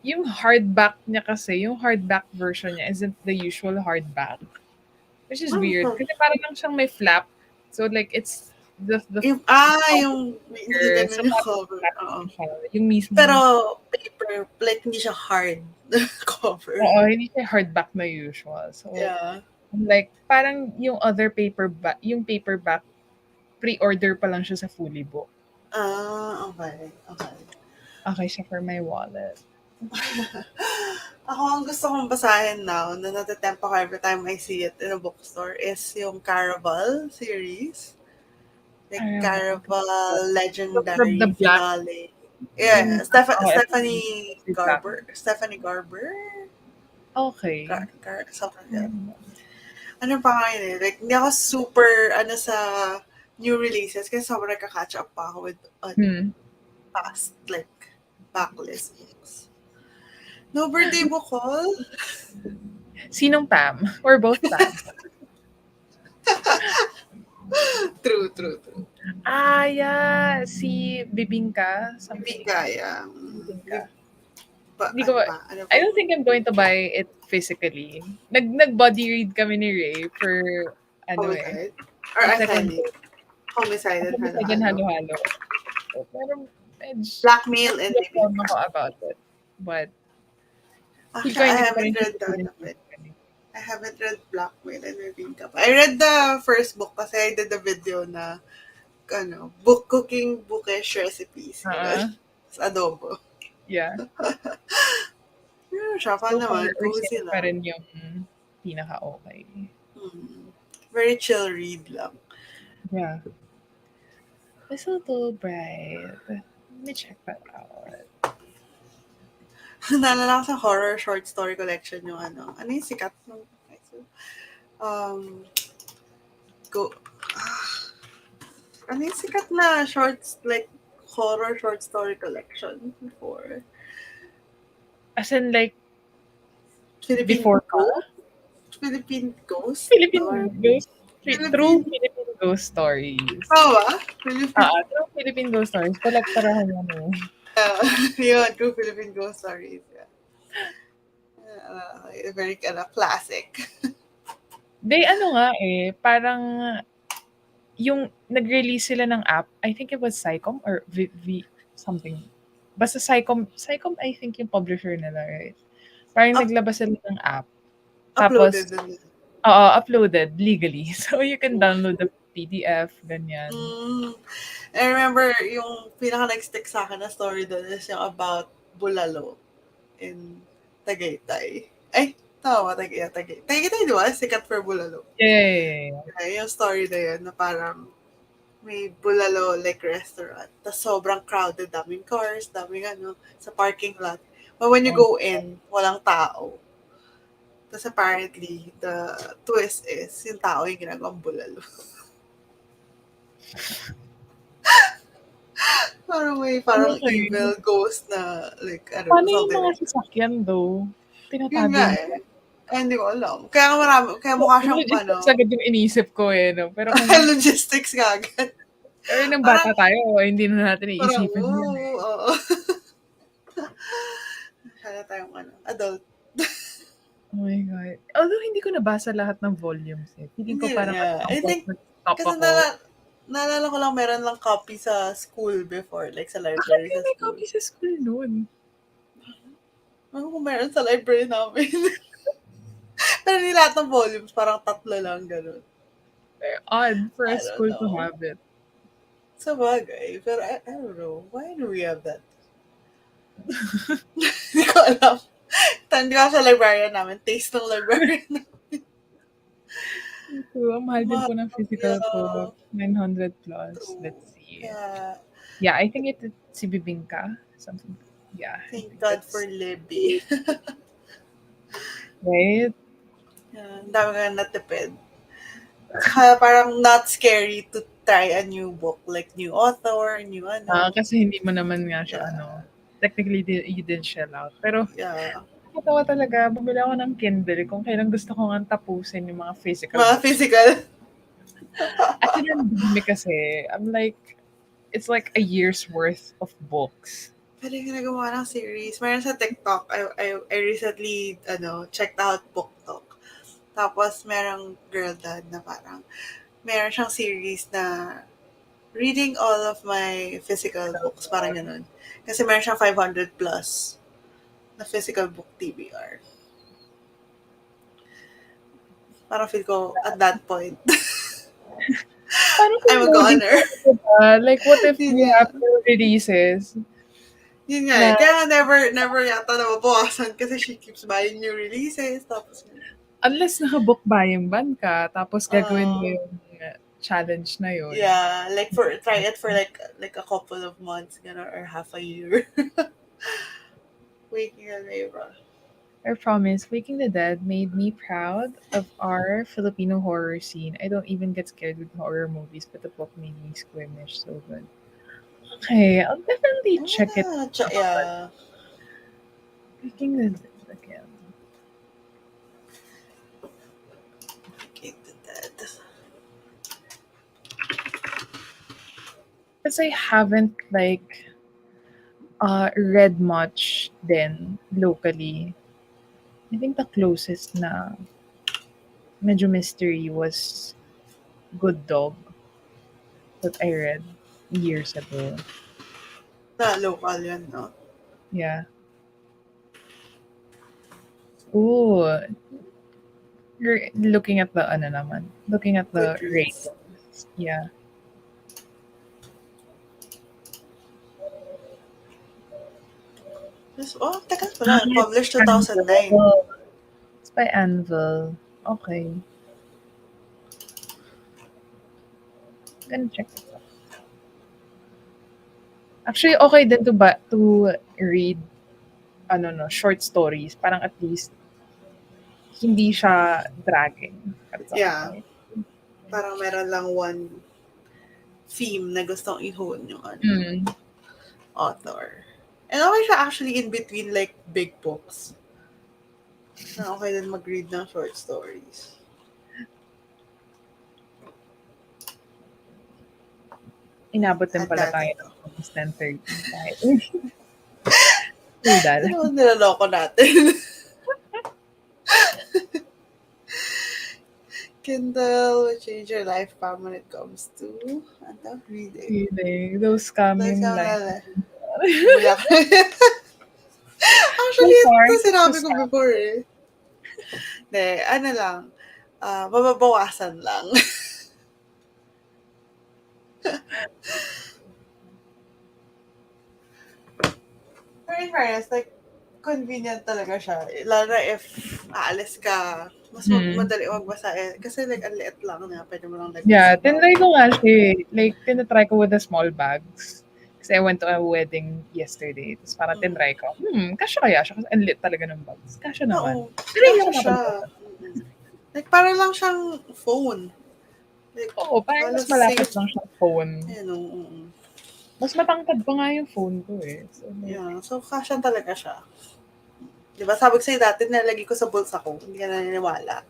yung hardback niya kasi, yung hardback version niya isn't the usual hardback. Which is weird. Kasi parang lang siyang may flap. So like, it's the Yung hindi ganun yung cover. Oo. Yung mismo. Pero, paper, like, hindi siya hard cover. Oo, hindi siya hardback na usual. So, Yeah. like, parang yung other paperback, pre-order pa lang siya sa fully book. Okay. Okay siya for my wallet. Ako, ang gusto kong basahin now, na natatempt ako every time I see it in a bookstore, is yung Caraval series. Like, Caraval Legendary The Black. Finale. Yeah, Stephanie Garber. Okay. Something like that. Ano pa nga yun eh? Like, hindi ako super, sa new releases kasi sobrang nagka-catch up pa ako with past, like, backlist books. No birthday book haul? Sinong Pam? Or both Pam? True. Yeah. Si Bibingka. Bibingka, yeah. Bibingka. Ano pa? I don't think I'm going to buy it physically. Nag-body read kami ni Ray for Homicide? Or Athenic? Homicide and halo-halo. Pero Blackmail and Bibingka. Ako about it. But actually, I haven't read that of it. I haven't read Blackmail and Bibingka. I read the first book kasi I did a video na book cooking bookish recipes. Sa adobo. Yeah. Siya pa naman. Cozy lang. Pa rin yung pinaka-okay. Very chill read lang. Yeah. It's a little bright. Let me check that out. Naalala ko sa horror short story collection yung ano yung sikat nung Um, go, ano yung sikat na shorts, like, horror short story collection before? As in like, Philippine before pa? Ghost? Philippine Ghost? Philippine Or ghost true Philippine, Philippine ghost stories. ba? Philippine, True Philippine ghost stories. Kolektorahan yan eh. yun, true Philippine Ghost Stories. Yeah. Very kind of classic. They ano nga eh, parang yung nag-release sila ng app, I think it was Psycom or something. Basta Psycom I think yung publisher nila, right? Parang Up, naglabas sila ng app. uploaded Tapos, din. uploaded legally. So you can download the PDF, ganyan. Mm. I remember yung pinaka nag-stick sa akin na story doon is yung about bulalo in Tagaytay. Ay, tama ba? Tagaytay. Tagaytay, di ba? Sikat for bulalo. Yeah. Ay, yung story na yun na parang may bulalo like restaurant. Tapos sobrang crowded, daming cars, daming sa parking lot. But when you go in, walang tao. Tapos apparently, the twist is, yung tao yung ginagawang bulalo. Parang Okay. evil ghost na, like, Paano yung something mga like that. sasakyan though? Yun Tinatago nga nila. eh. Ay, hindi ko alam. Kaya mukha siyang, Logistics agad yung inisip ko eh. No? Pero kung logistics nga agad. pero nung Parang, bata tayo, hindi na natin parang, iisipin yun eh. oo. Kaya tayong adult. Oh my God. Although hindi ko nabasa lahat ng volumes eh. Feeling ko Hindi, parang at yeah. some I point think, nag-stop kasi ako. naalala ko lang meron lang copy sa school before, like sa Bakit library kayo sa may school. copy sa school noon? Ano kung meron sa library namin? Pero hindi lahat ng volumes, parang 3 lang, gano'n. Very odd for a I don't school to know. have it. Sa bagay, pero I don't know. Why do we have that? Hindi ko alam. Hindi ko sa librarian namin. Taste ng librarian namin. So, ang mahal din po ng physical Yeah. book. 900 plus. True. Let's see. Yeah. Yeah, I think it's si Bibingka. Something. Yeah. I Thank think God that's for Libby. right. Yeah, ang dami ka natipid. Kaya parang not scary to try a new book, like new author, new Kasi hindi mo naman nga siya Yeah. technically you did shell out. Pero Yeah. nakakatawa talaga, bumili ako ng Kindle kung kailan gusto ko nga tapusin yung mga physical Mga books. physical. As in, ang dami kasi, I'm like, it's like a year's worth of books. Pwede ginagawa ng series. Meron sa TikTok, I recently, checked out Book Talk. Tapos, merong girl dad na parang, meron siyang series na reading all of my physical books. Parang ganun. Kasi meron siyang 500 plus na physical book TBR. Parang feel ko, at that point, Paano kung I'm a moody goner. diba? Like, what if Yun we nga. have new releases? Yun nga. Na, Kaya never yata nababawasan kasi she keeps buying new releases. Tapos, unless naka-book buying ban ka, tapos gagawin mo uh, yung challenge na yun. yeah, like try it for like a couple of months, or half a year. Waking on April. I promise, Waking the Dead made me proud of our Filipino horror scene. I don't even get scared with horror movies, but the book made me squeamish so good. Okay, I'll definitely check it out. Yeah. Waking the Dead again. Waking the Dead. Because I haven't read much then locally. I think the closest na medyo mystery was Good Dog that I read years ago. Na local yan, no? Yeah. Ooh. Looking at the Goodreads. ratings. Yeah. Tagal pala. Published 2009. Anvil. It's by Anvil. Okay. I'm gonna check this out. Actually, okay din to read short stories. Parang at least hindi siya dragging at some Yeah. point. Parang meron lang one theme na gustong i-hone yung author. And okay siya actually in between like big books. Na okay din mag-read ng short stories. Inabot din At pala dati tayo to. ng almost 10:30. Kahit, Dal. Ano naman nilaloko natin? Kindle will change your life, Pam, when it comes to reading. Reading. Those coming lines. Buyak. Actually, So far, ito sinabi just ko before eh. Hindi, ano lang, mababawasan lang. Pero in fairness, like, convenient talaga siya. Lalo na if aalis ka, mas madali magbasa eh. Kasi like, ang liit lang na, pwede mo lang like, Yeah, tinry ko nga siya. Like, tinatry ko with the small bags. Kasi I went to a wedding yesterday. Tapos parang tinry ko, kasya kaya siya? Kasi ang liit talaga ng bags. Kasya naman. Oo, Pero hindi kasya ako siya. Like, parang lang siyang phone. Like, Oo, parang mas halos malapit same. lang siyang phone. Ayun, oo. Mas matangkad pa nga yung phone ko eh. So, like, Yeah, so kasya talaga siya. Diba, sabi ko sa'yo dati, nalagay ko sa bulsa ko. Hindi ka naniniwala.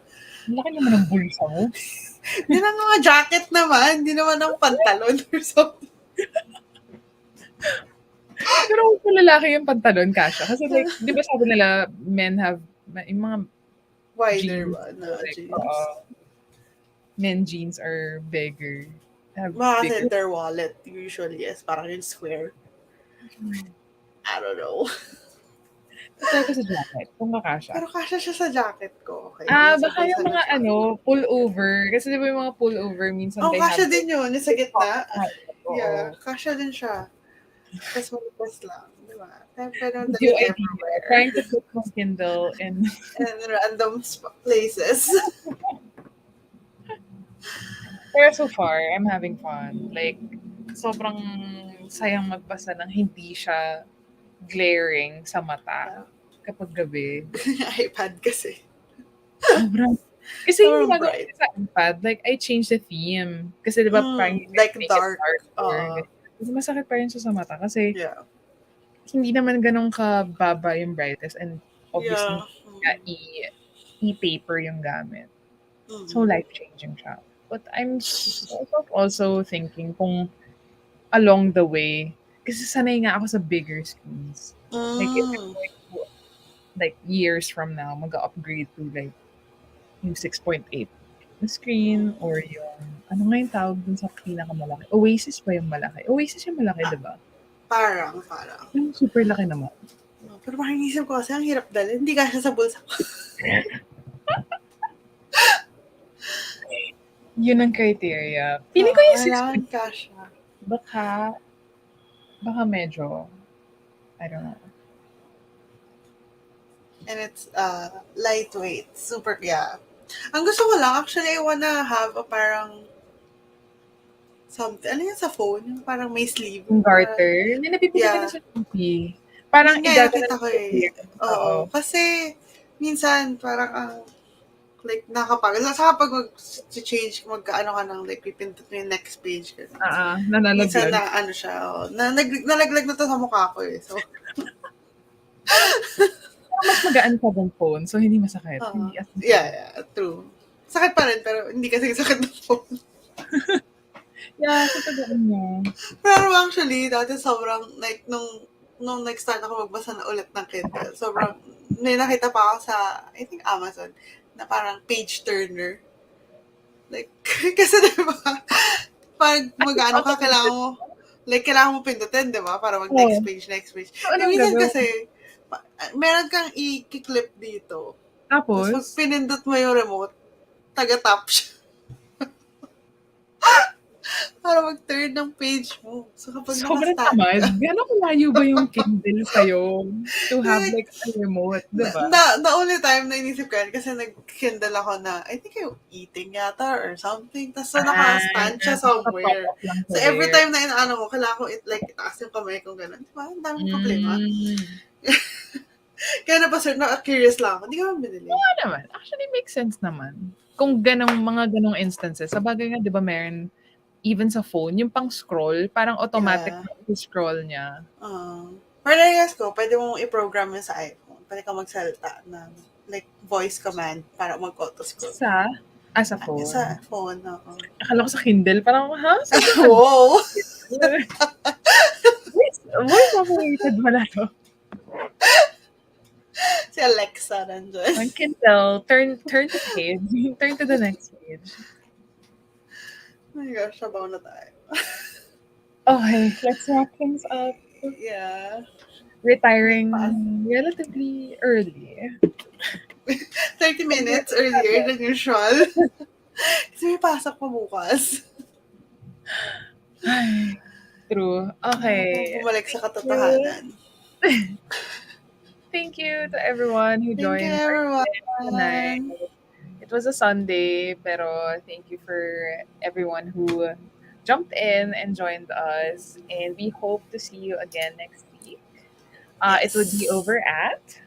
ang laki naman ng bulsa mo. Hindi na mga jacket naman. Hindi naman ng pantalon or something. Pero kung lalaki yung pantalon, kasya. Kasi like, di ba sabi nila, men have, yung mga Wider jeans, ba na like, jeans? Men jeans are bigger. Have Kasi bigger. their wallet usually is parang yung square. I don't know. Try ko sa jacket, kung makasya. Pero kasya siya sa jacket ko. Okay, Baka yung mga pullover. Kasi di ba yung mga pullover, minsan they have... kasya din yun. Yung sa gitna. Oo. Yeah, kasya din siya. Tapos malipas lang. Di ba? Pero Video dating idea. everywhere. Trying to put my Kindle in... And random places. Pero so far, I'm having fun. Like, sobrang sayang magbasa ng hindi siya glaring sa mata kapag gabi. iPad kasi. Sobrang... Kasi yung Sobrang ginagawa bright. ko sa iPad, like, I changed the theme. Kasi diba, parang Like make dark. it darker. Kasi masakit pa rin siya sa mata. Kasi Yeah. hindi naman ganun kababa yung brightness. And obviously, e-paper yung gamit. So, life-changing siya. But I'm also thinking kung along the way, kasi sanay nga ako sa bigger screens. Like, if I'm going to, like, years from now, mag-upgrade to, like, yung 6.8 na screen or yung, ano nga yung tawag dun sa pinakamalaki? Oasis pa yung malaki. Oasis yung malaki, diba? Parang. Yung super laki naman. Pero parang isip ko kasi ang hirap dalhin. Hindi kasya sa bulsa ko. Yun ang criteria. Pili ko yung 6.8. Kasya. Baka medyo, I don't know. And it's lightweight. Super, yeah. Ang gusto ko lang, actually, I wanna have a parang something. Ano yun sa phone? Yung parang may sleeve. Yung garter. Hindi nabibili ka na sa Shopee. Parang nakita ko eh. Oo. Kasi, minsan, parang like, nakapagod. Saka pag mag-change, magkaano ka ng, like, pipindot mo yung next page. Nalalaglag. Minsan na, siya. Nalaglag na to sa mukha ko eh. So, mas magaan pa ng phone, so hindi masakit. Yeah, true. Sakit pa rin, pero hindi kasi sakit ng phone. Yeah, so tagaan niya. Pero actually, dati sobrang, like, nung nag-start ako magbasa na ulit ng Kindle, sobrang, may nakita pa ako sa, I think, Amazon, na parang page turner. Like, kasi diba, pag mag-ano ka, kailangan mo pindutin, diba? Para mag-next page. Minsan kasi, meron kang i-clip dito. Tapos pag pinindot mo yung remote, taga-tap siya. Para mag-turn ng page mo. So, kapag sobrang tamad. Gano'ng kalayo ba yung Kindle sa'yo to have like a remote, diba? The only time na inisip ko yan, kasi nag-Kindle ako na, I think yung eating yata or something. Tapos so, naka-stand siya somewhere. So, every time na inaano ko, kailangan ko itaas yung kamay kong gano'n. Diba? Ang daming problema. Kaya na pa, sir, na-curious lang ako. Hindi ka ba binili? Oo naman. Actually, makes sense naman. Kung mga ganong instances, sa bagay nga, di ba, meron, even sa phone, yung pang-scroll, parang automatic Yeah. na scroll niya. Pero I-guess ko, pwede mong i-program yun sa iPhone. Pwede ka magsalita ng like voice command para mag-auto-scroll. Sa Sa phone. phone, oo. Akala ko sa Kindle, parang, ha? Wow! Voice operated pala to. Si Alexa nandun. On Kindle, turn the page. Turn to the next page. Oh my gosh, sabaw na tayo. Okay, let's wrap things up. Yeah. Retiring relatively early. 30 minutes earlier than usual. Kasi may pasok pa bukas. Ay, true. Okay. Bumalik sa katotohanan. Thank you to everyone who Thank you, joined everyone. tonight. It was a Sunday, pero thank you for everyone who jumped in and joined us. And we hope to see you again next week. It would be over at...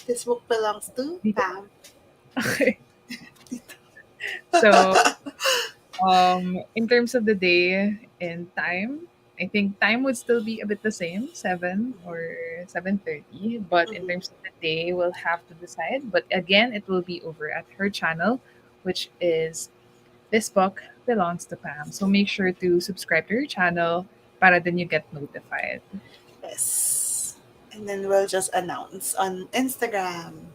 This book belongs to Pam. Okay. So, in terms of the day and time, I think time would still be a bit the same, 7 or 7:30. But in terms of the day, we'll have to decide. But again, it will be over at her channel, which is This Book Belongs to Pam. So make sure to subscribe to her channel para then you get notified. Yes. And then we'll just announce on Instagram.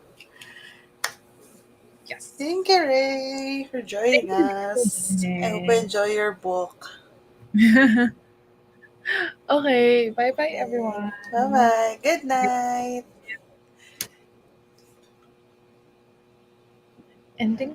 Yes. Thank you, Ray, for joining us. I hope you enjoy your book. Okay. Bye-bye, everyone. Bye-bye. Good night. Ending